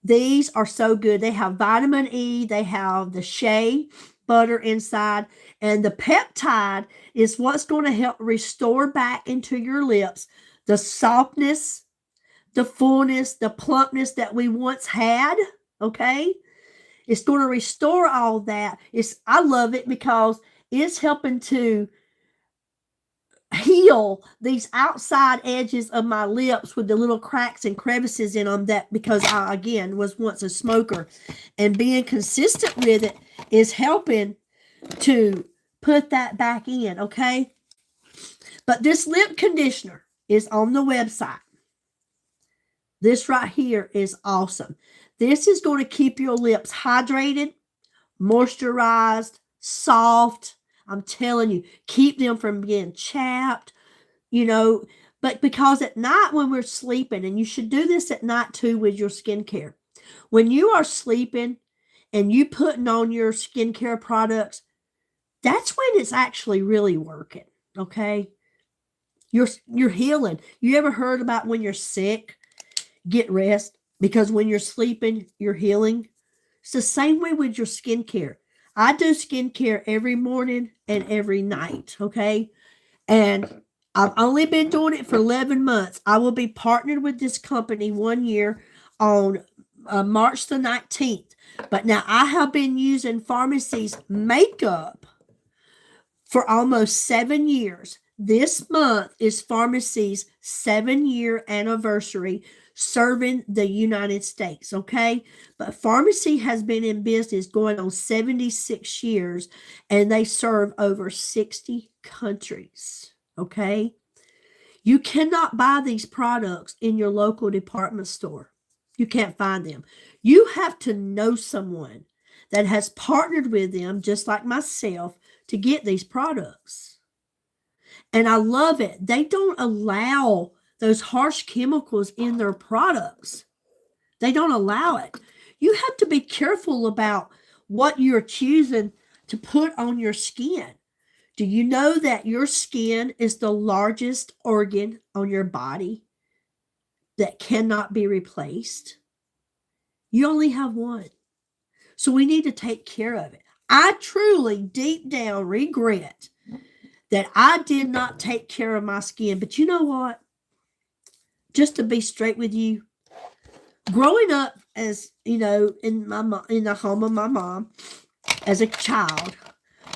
These are so good. They have vitamin E. They have the shea butter inside. And the peptide is what's going to help restore back into your lips the softness, the fullness, the plumpness that we once had, okay? It's going to restore all that. I love it because it's helping to heal these outside edges of my lips with the little cracks and crevices in them, that because I, again, was once a smoker. And being consistent with it is helping to put that back in, okay? But this lip conditioner is on the website. This right here is awesome. This is going to keep your lips hydrated, moisturized, soft. I'm telling you, keep them from being chapped, but because at night when we're sleeping, and you should do this at night too with your skincare, when you are sleeping and you putting on your skincare products, that's when it's actually really working, okay? You're healing. You ever heard about when you're sick, get rest? Because when you're sleeping, you're healing. It's the same way with your skincare. I do skincare every morning and every night, okay? And I've only been doing it for 11 months. I will be partnered with this company 1 year on March the 19th. But now I have been using Pharmacy's makeup for almost 7 years. This month is Pharmacy's 7 year anniversary serving the United States, okay? But Pharmacy has been in business going on 76 years and they serve over 60 countries, okay? You cannot buy these products in your local department store. You can't find them. You have to know someone that has partnered with them, just like myself, to get these products. And I love it. They don't allow those harsh chemicals in their products. They don't allow it. You have to be careful about what you're choosing to put on your skin. Do you know that your skin is the largest organ on your body that cannot be replaced? You only have one. So we need to take care of it. I truly, deep down, regret that I did not take care of my skin. But you know what? Just to be straight with you, growing up as, in the home of my mom as a child,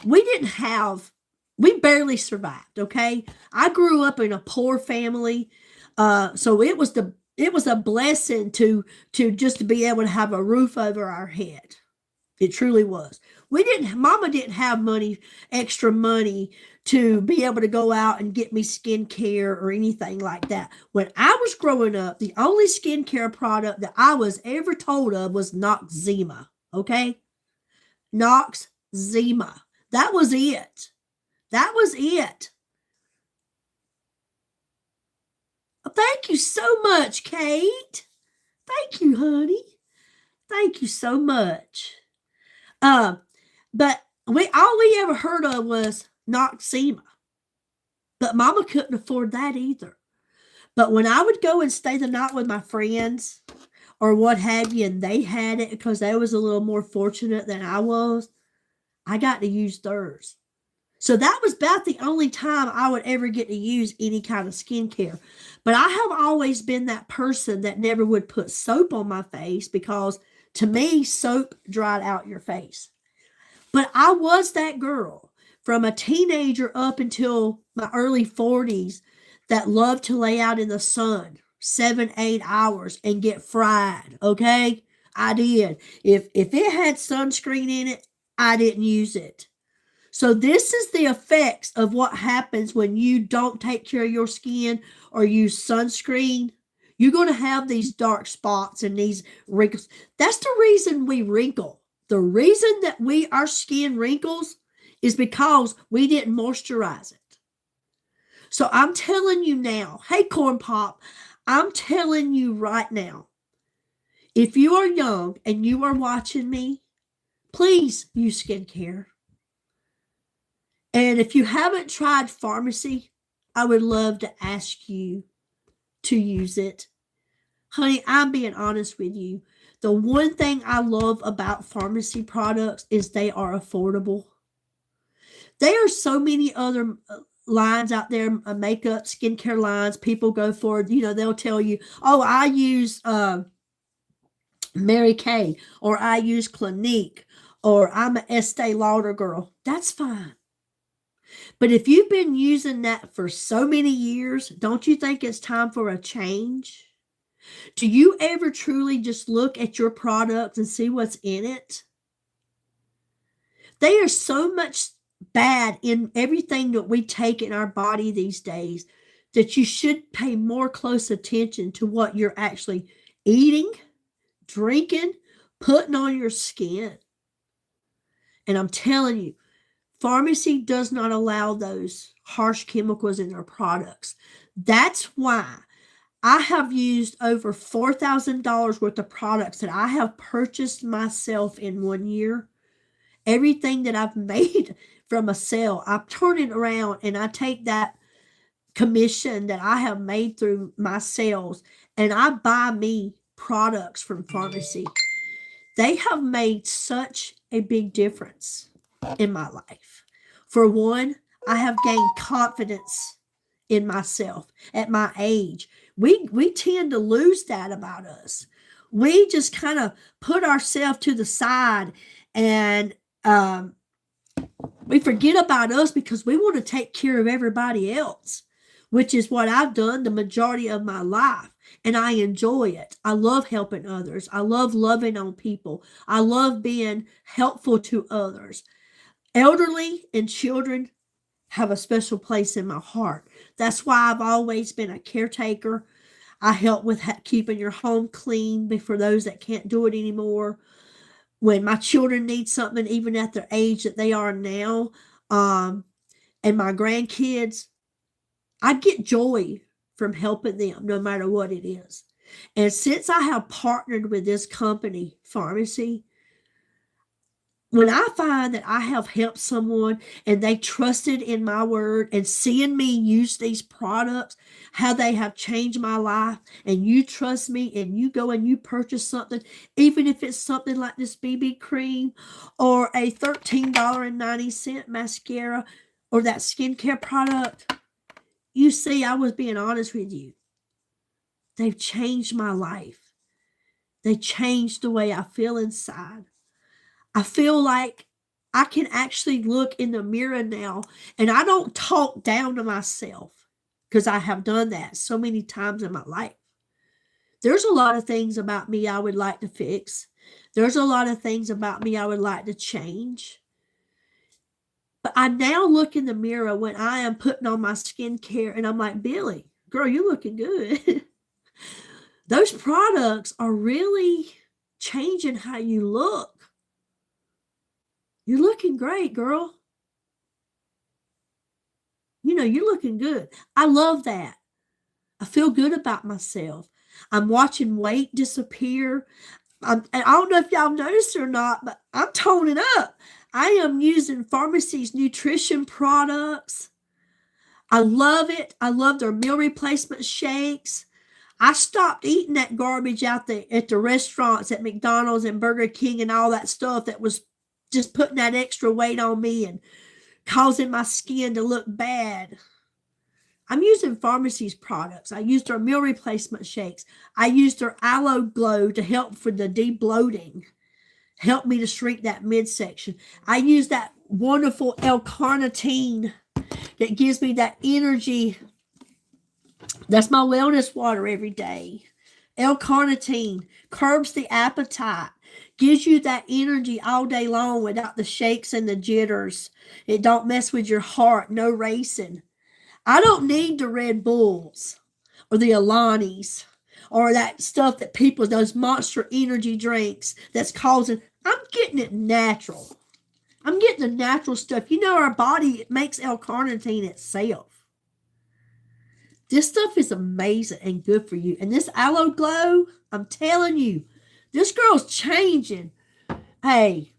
we barely survived, okay? I grew up in a poor family. So it was a blessing to just be able to have a roof over our head. It truly was. Mama didn't have extra money to be able to go out and get me skincare or anything like that. When I was growing up, the only skincare product that I was ever told of was Noxzema, okay? Noxzema. That was it. That was it. Thank you so much, Kate. Thank you, honey. Thank you so much. But all we ever heard of was Noxzema. But Mama couldn't afford that either. But when I would go and stay the night with my friends or what have you, and they had it because they was a little more fortunate than I was, I got to use theirs. So that was about the only time I would ever get to use any kind of skincare. But I have always been that person that never would put soap on my face because to me, soap dried out your face. But I was that girl from a teenager up until my early 40s that loved to lay out in the sun 7-8 hours and get fried, okay? I did. If it had sunscreen in it, I didn't use it. So this is the effects of what happens when you don't take care of your skin or use sunscreen. You're going to have these dark spots and these wrinkles. That's the reason we wrinkle. The reason that our skin wrinkles is because we didn't moisturize it. So I'm telling you now, hey Corn Pop, I'm telling you right now, if you are young and you are watching me, please use skincare. And if you haven't tried Pharmacy, I would love to ask you to use it. Honey, I'm being honest with you. The one thing I love about Pharmacy products is they are affordable. There are so many other lines out there, makeup, skincare lines. People go for, they'll tell you, oh, I use Mary Kay, or I use Clinique, or I'm an Estee Lauder girl. That's fine. But if you've been using that for so many years, don't you think it's time for a change? Do you ever truly just look at your product and see what's in it? They are so much bad in everything that we take in our body these days that you should pay more close attention to what you're actually eating, drinking, putting on your skin. And I'm telling you, Pharmacy does not allow those harsh chemicals in their products. That's why I have used over $4,000 worth of products that I have purchased myself in 1 year. Everything that I've made from a sale, I turn it around and I take that commission that I have made through my sales, and I buy me products from pharmacy, they have made such a big difference in my life. For one, I have gained confidence in myself at my age. We tend to lose that about us. We just kind of put ourselves to the side, and we forget about us because we want to take care of everybody else, which is what I've done the majority of my life. And I enjoy it. I love helping others. I love loving on people. I love being helpful to others. Elderly and children have a special place in my heart. That's why I've always been a caretaker. I help with keeping your home clean for those that can't do it anymore. When my children need something, even at their age that they are now, and my grandkids, I get joy from helping them no matter what it is. And since I have partnered with this company, Pharmacy, when I find that I have helped someone and they trusted in my word and seeing me use these products, how they have changed my life, and you trust me and you go and you purchase something, even if it's something like this BB cream or a $13.90 mascara or that skincare product, you see, I was being honest with you. They've changed my life. They changed the way I feel inside. I feel like I can actually look in the mirror now, and I don't talk down to myself because I have done that so many times in my life. There's a lot of things about me I would like to fix. There's a lot of things about me I would like to change. But I now look in the mirror when I am putting on my skincare, and I'm like, Billy, girl, you're looking good. Those products are really changing how you look. You're looking great, girl. You're looking good. I love that. I feel good about myself. I'm watching weight disappear. And I don't know if y'all noticed or not, but I'm toning up. I am using Pharmacy's nutrition products. I love it. I love their meal replacement shakes. I stopped eating that garbage out there at the restaurants at McDonald's and Burger King and all that stuff that was just putting that extra weight on me and causing my skin to look bad. I'm using Pharmacy's products. I use their meal replacement shakes. I use their Aloe Glow to help for the de-bloating, help me to shrink that midsection. I use that wonderful L-carnitine that gives me that energy. That's my wellness water every day. L-carnitine curbs the appetite, gives you that energy all day long without the shakes and the jitters. It don't mess with your heart, no racing. I don't need the Red Bulls or the Alanis or that stuff that people, those monster energy drinks that's causing. I'm getting it natural. I'm getting the natural stuff. Our body, it makes L-carnitine itself. This stuff is amazing and good for you. And this Aloe Glow, I'm telling you, this girl's changing. Hey,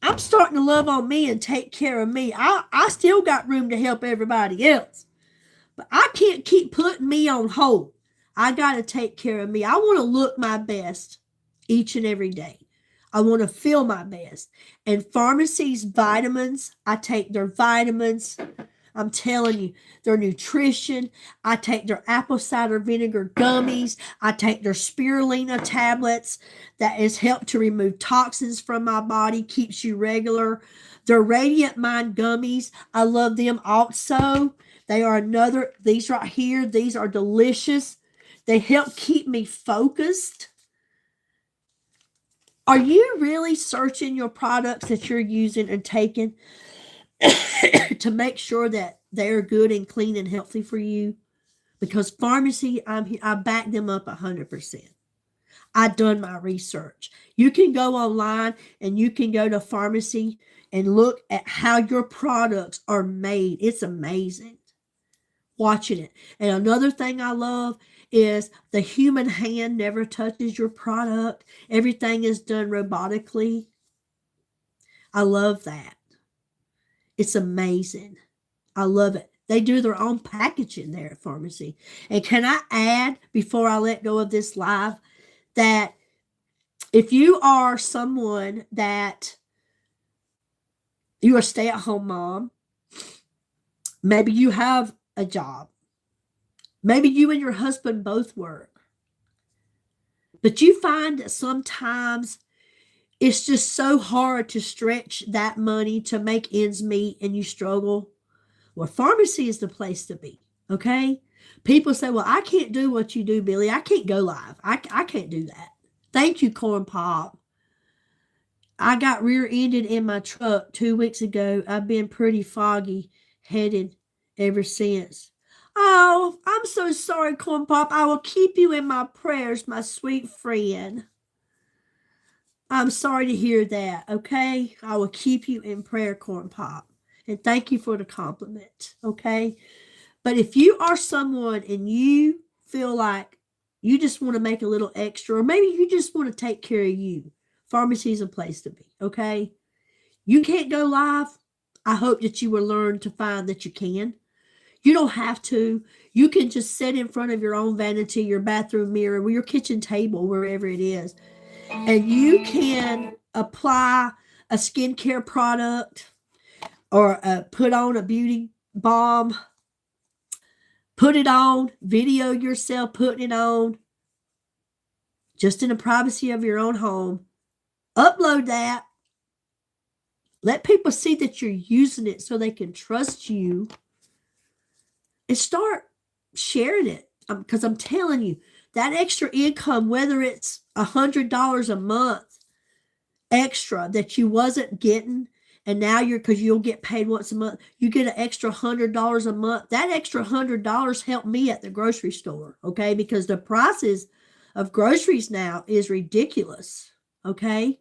I'm starting to love on me and take care of me. I still got room to help everybody else. But I can't keep putting me on hold. I got to take care of me. I want to look my best each and every day. I want to feel my best. And Pharmacy's vitamins, I take their vitamins. I'm telling you, their nutrition. I take their apple cider vinegar gummies. I take their spirulina tablets that has helped to remove toxins from my body, keeps you regular. Their Radiant Mind gummies, I love them also. They are these right here, these are delicious. They help keep me focused. Are you really searching your products that you're using and taking to make sure that they're good and clean and healthy for you? Because Pharmacy, I back them up 100%. I've done my research. You can go online and you can go to Pharmacy and look at how your products are made. It's amazing watching it. And another thing I love is the human hand never touches your product. Everything is done robotically. I love that. It's amazing. I love it. They do their own packaging there at pharmacy. And can I add, before I let go of this live, that if you are someone that you're a stay-at-home mom, maybe you have a job, maybe you and your husband both work, but you find that sometimes it's just so hard to stretch that money to make ends meet and you struggle. Well, pharmacy is the place to be, okay? People say, well, I can't do what you do, Billy. I can't go live. I can't do that. Thank you, Corn Pop. I got rear-ended in my truck 2 weeks ago. I've been pretty foggy headed ever since. Oh, I'm so sorry, Corn Pop. I will keep you in my prayers, my sweet friend. I'm sorry to hear that, okay? I will keep you in prayer, Corn Pop. And thank you for the compliment, okay? But if you are someone and you feel like you just want to make a little extra, or maybe you just want to take care of you, pharmacy is a place to be, okay? You can't go live. I hope that you will learn to find that you can. You don't have to. You can just sit in front of your own vanity, your bathroom mirror, or your kitchen table, wherever it is, and you can apply a skincare product or put on a beauty balm, put it on, video yourself putting it on, just in the privacy of your own home. Upload that. Let people see that you're using it so they can trust you, and start sharing it. Because I'm telling you, that extra income, whether it's $100 a month extra that you wasn't getting, and now because you'll get paid once a month, you get an extra $100 a month. That extra $100 helped me at the grocery store, okay? Because the prices of groceries now is ridiculous, okay?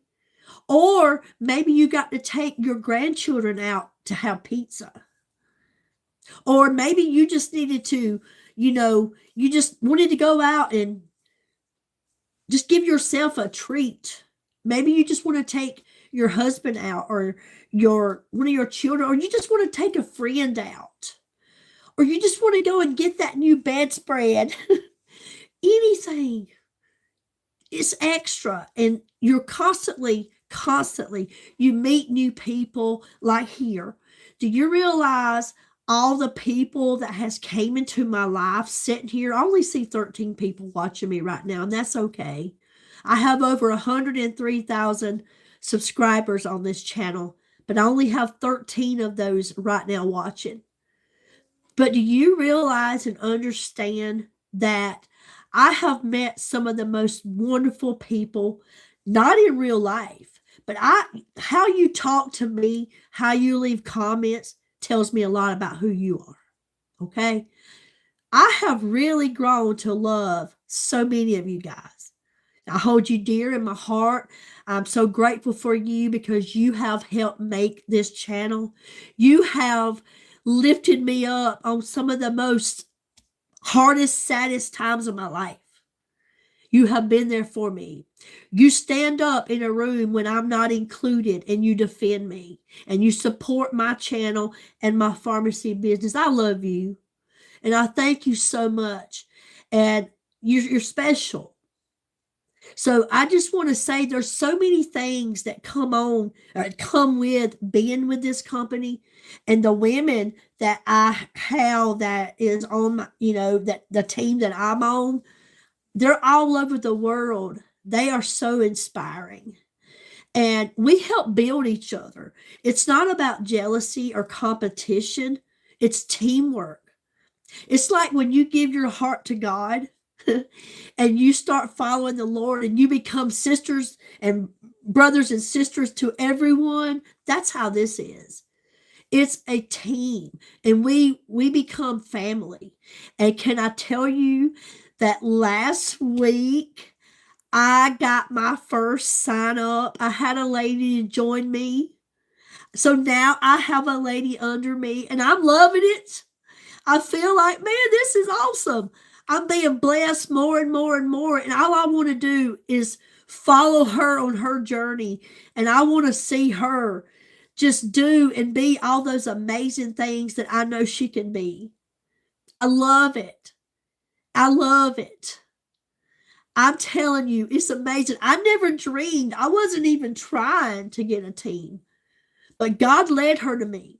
Or maybe you got to take your grandchildren out to have pizza. Or maybe you just needed to, you just wanted to go out and just give yourself a treat. Maybe you just want to take your husband out, or one of your children, or you just want to take a friend out, or you just want to go and get that new bedspread. Anything is extra, and you're constantly, you meet new people like here. Do you realize all the people that has came into my life sitting here? I only see 13 people watching me right now, and that's okay. I have over 103,000 subscribers on this channel, but I only have 13 of those right now watching. But do you realize and understand that I have met some of the most wonderful people, not in real life, but how you talk to me, how you leave comments tells me a lot about who you are, okay? I have really grown to love so many of you guys. I hold you dear in my heart. I'm so grateful for you because you have helped make this channel. You have lifted me up on some of the most hardest, saddest times of my life. You have been there for me. You stand up in a room when I'm not included, and you defend me, and you support my channel and my pharmacy business. I love you, and I thank you so much, and you're special. So I just want to say there's so many things that come with being with this company, and the women that I have that is on my, that the team that I'm on, they're all over the world. They are so inspiring, and we help build each other. It's not about jealousy or competition. It's teamwork. It's like when you give your heart to God and you start following the Lord, and you become sisters and brothers and sisters to everyone. That's how this is. It's a team, and we become family. And can I tell you that last week I got my first sign up. I had a lady to join me. So now I have a lady under me, and I'm loving it. I feel like, man, this is awesome. I'm being blessed more and more and more. And all I want to do is follow her on her journey. And I want to see her just do and be all those amazing things that I know she can be. I love it. I love it. I'm telling you, it's amazing. I never dreamed. I wasn't even trying to get a team, but God led her to me.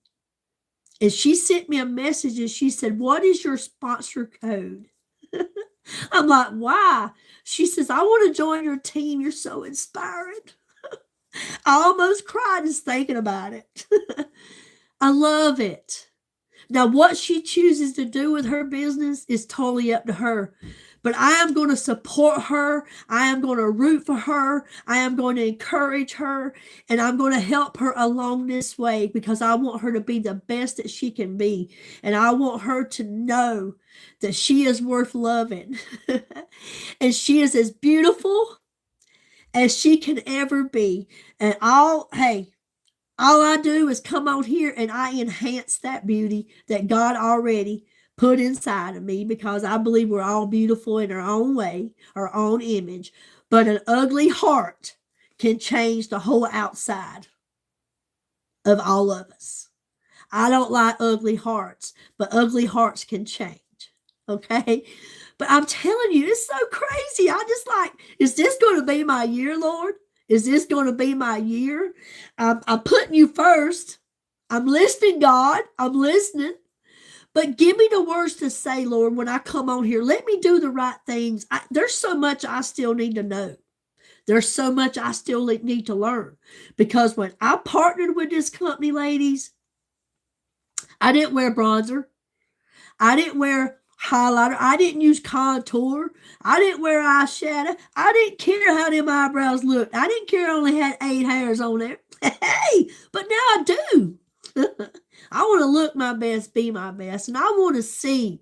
And she sent me a message and she said, "What is your sponsor code?" I'm like, "Why?" She says, "I want to join your team. You're so inspiring." I almost cried just thinking about it. I love it. Now, what she chooses to do with her business is totally up to her. But I am going to support her. I am going to root for her. I am going to encourage her. And I'm going to help her along this way because I want her to be the best that she can be. And I want her to know that she is worth loving. And she is as beautiful as she can ever be. And all I do is come on here and I enhance that beauty that God already put inside of me, because I believe we're all beautiful in our own way, our own image. But an ugly heart can change the whole outside of all of us. I don't like ugly hearts, but ugly hearts can change. Okay? But I'm telling you, it's so crazy. I just like, is this going to be my year, Lord? Is this going to be my year? I'm putting you first. I'm listening, God. I'm listening. But give me the words to say, Lord, when I come on here. Let me do the right things. There's so much I still need to know. There's so much I still need to learn. Because when I partnered with this company, ladies, I didn't wear bronzer. I didn't wear highlighter. I didn't use contour. I didn't wear eyeshadow. I didn't care how them eyebrows looked. I didn't care I only had 8 hairs on there. Hey, but now I do. I want to look my best, be my best, and I want to see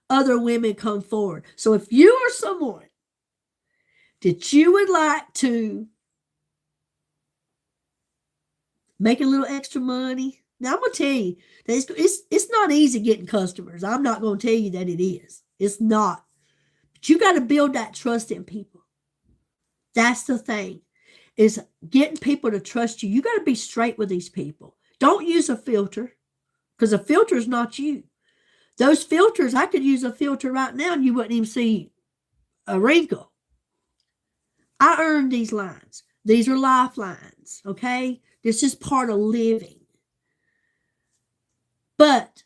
other women come forward. So if you are someone that you would like to make a little extra money, now I'm going to tell you, that it's not easy getting customers. I'm not going to tell you that it is. It's not. But you got to build that trust in people. That's the thing, is getting people to trust you. You got to be straight with these people. Don't use a filter, because a filter is not you. Those filters, I could use a filter right now and you wouldn't even see a wrinkle. I earned these lines. These are lifelines, okay? This is part of living. But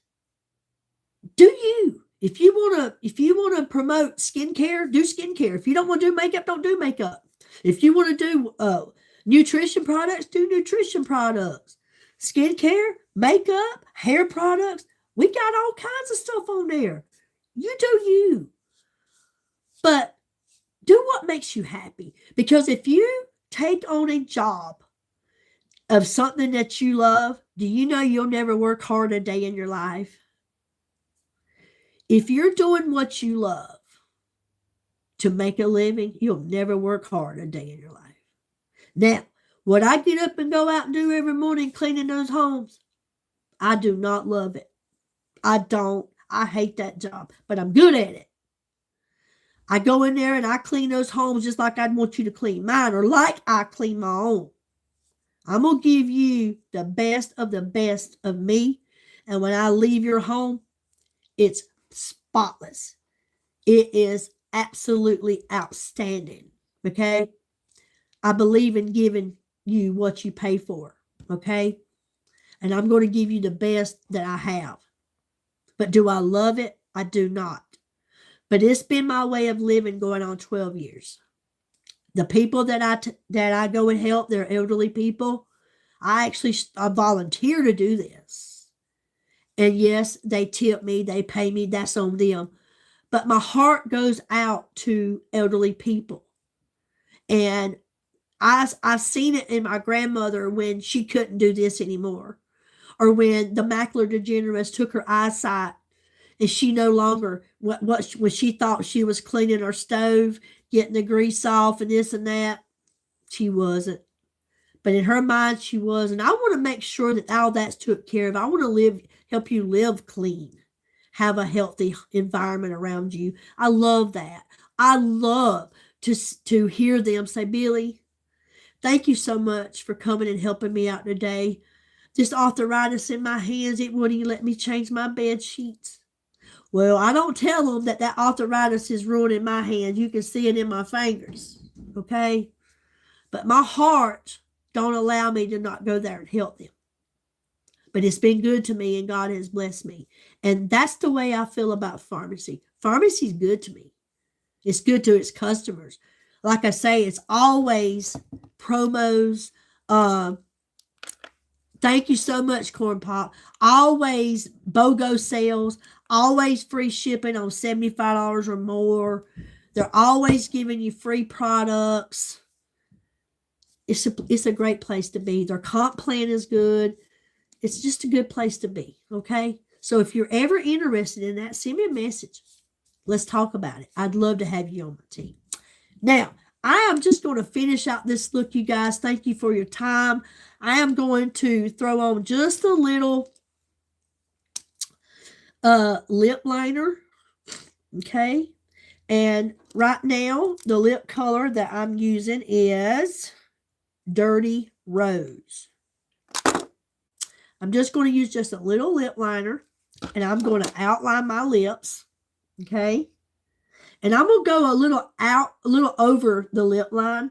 do you? If you want to promote skincare, do skincare. If you don't want to do makeup, don't do makeup. If you want to do nutrition products, do nutrition products. Skincare, makeup, hair products. We got all kinds of stuff on there. You do you. But do what makes you happy. Because if you take on a job of something that you love, do you know you'll never work hard a day in your life? If you're doing what you love to make a living, you'll never work hard a day in your life. Now, would I get up and go out and do every morning cleaning those homes? I do not love it. I don't. I hate that job, but I'm good at it. I go in there and I clean those homes just like I'd want you to clean mine, or like I clean my own. I'm going to give you the best of me. And when I leave your home, it's spotless. It is absolutely outstanding. Okay? I believe in giving you what you pay for. Okay? And I'm going to give you the best that I have. But do I love it? I do not. But it's been my way of living going on 12 years. The people that I go and help, they're elderly people. I volunteer to do this. And yes, they tip me, they pay me, that's on them. But my heart goes out to elderly people. And I've seen it in my grandmother when she couldn't do this anymore. Or when the macular degeneracy took her eyesight and she no longer, when she thought she was cleaning her stove, getting the grease off and this and that, she wasn't. But in her mind, she was. And I want to make sure that all that's took care of. I want to help you live clean, have a healthy environment around you. I love that. I love to hear them say, "Billy, thank you so much for coming and helping me out today. this arthritis in my hands, it wouldn't even let me change my bed sheets. Well, I don't tell them that arthritis is ruining my hands. You can see it in my fingers, okay? But my heart don't allow me to not go there and help them. But it's been good to me, and God has blessed me. And that's the way I feel about pharmacy. Pharmacy's good to me. It's good to its customers. Like I say, it's always promos. Thank you so much, Corn Pop. Always BOGO sales. Always free shipping on $75 or more. They're always giving you free products. It's a great place to be. Their comp plan is good. It's just a good place to be, okay? So if you're ever interested in that, send me a message. Let's talk about it. I'd love to have you on my team. Now, I am just going to finish out this look, you guys. Thank you for your time. I am going to throw on just a little lip liner, okay? And right now, the lip color that I'm using is Dirty Rose. I'm just going to use just a little lip liner, and I'm going to outline my lips, okay? And I'm going to go a little over the lip line.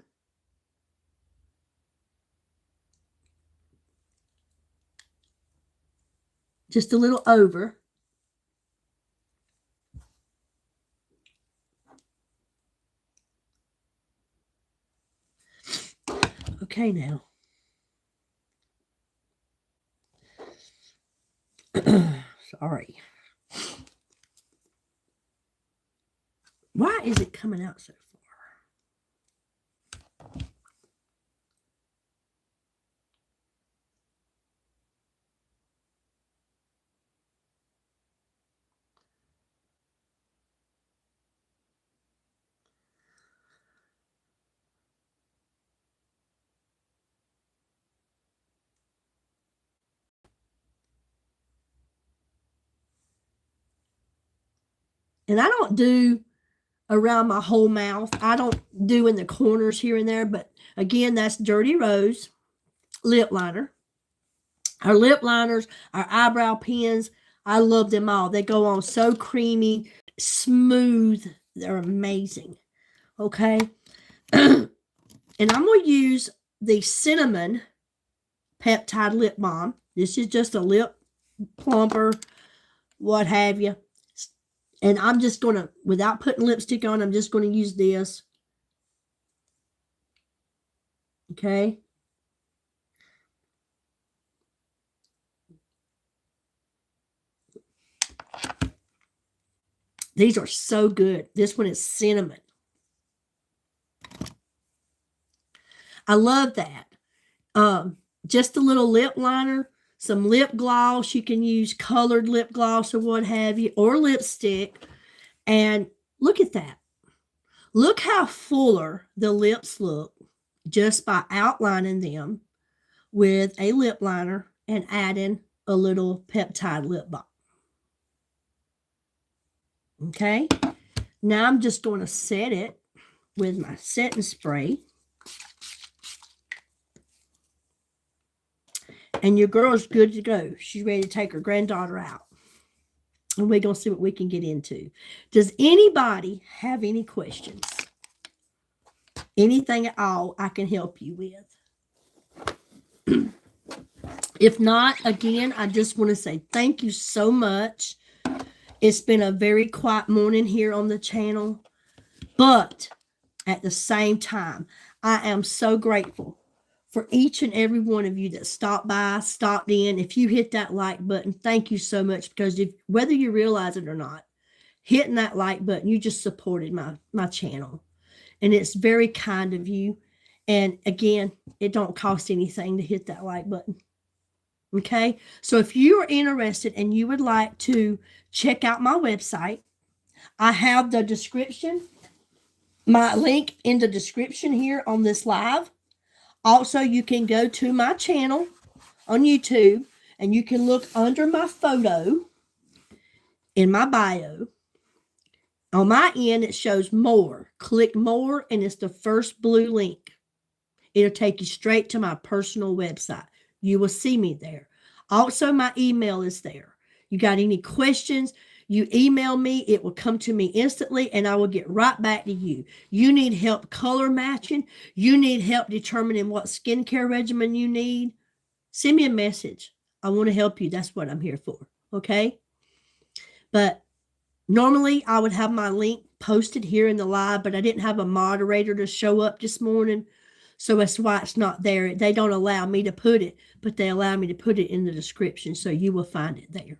Just a little over. Okay, now. Sorry. Why is it coming out so far? And I don't do around my whole mouth. I don't do in the corners here and there. But again, that's Dirty Rose lip liner. Our lip liners, our eyebrow pens, I love them all. They go on so creamy, smooth. They're amazing. Okay. And I'm going to use the Cinnamon Peptide Lip Balm. This is just a lip plumper, what have you. And I'm just going to, without putting lipstick on, I'm just going to use this. Okay. These are so good. This one is cinnamon. I love that. Just a little lip liner, some lip gloss. You can use colored lip gloss or what have you, or lipstick. And look at that. Look how fuller the lips look just by outlining them with a lip liner and adding a little peptide lip balm. Okay. Now I'm just going to set it with my setting spray. And your girl's good to go. She's ready to take her granddaughter out. And we're going to see what we can get into. Does anybody have any questions? Anything at all I can help you with? If not, again, I just want to say thank you so much. It's been a very quiet morning here on the channel. But at the same time, I am so grateful for each and every one of you that stopped by, stopped in. If you hit that like button, thank you so much, because whether you realize it or not, hitting that like button, you just supported my channel. And it's very kind of you. And again, it don't cost anything to hit that like button. Okay? So if you are interested and you would like to check out my website, I have the description, my link in the description here on this live. Also, you can go to my channel on YouTube and you can look under my photo in my bio. On my end, it shows more. Click more, and it's the first blue link. It'll take you straight to my personal website. You will see me there. Also, my email is there. You got any questions, you email me, it will come to me instantly and I will get right back to you. You need help color matching, you need help determining what skincare regimen you need, send me a message. I want to help you. That's what I'm here for. Okay? But normally I would have my link posted here in the live, but I didn't have a moderator to show up this morning. So that's why it's not there. They don't allow me to put it, but they allow me to put it in the description. So you will find it there.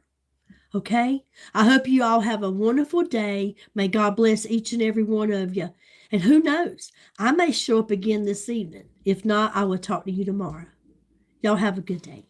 Okay? I hope you all have a wonderful day. May God bless each and every one of you. And who knows, I may show up again this evening. If not, I will talk to you tomorrow. Y'all have a good day.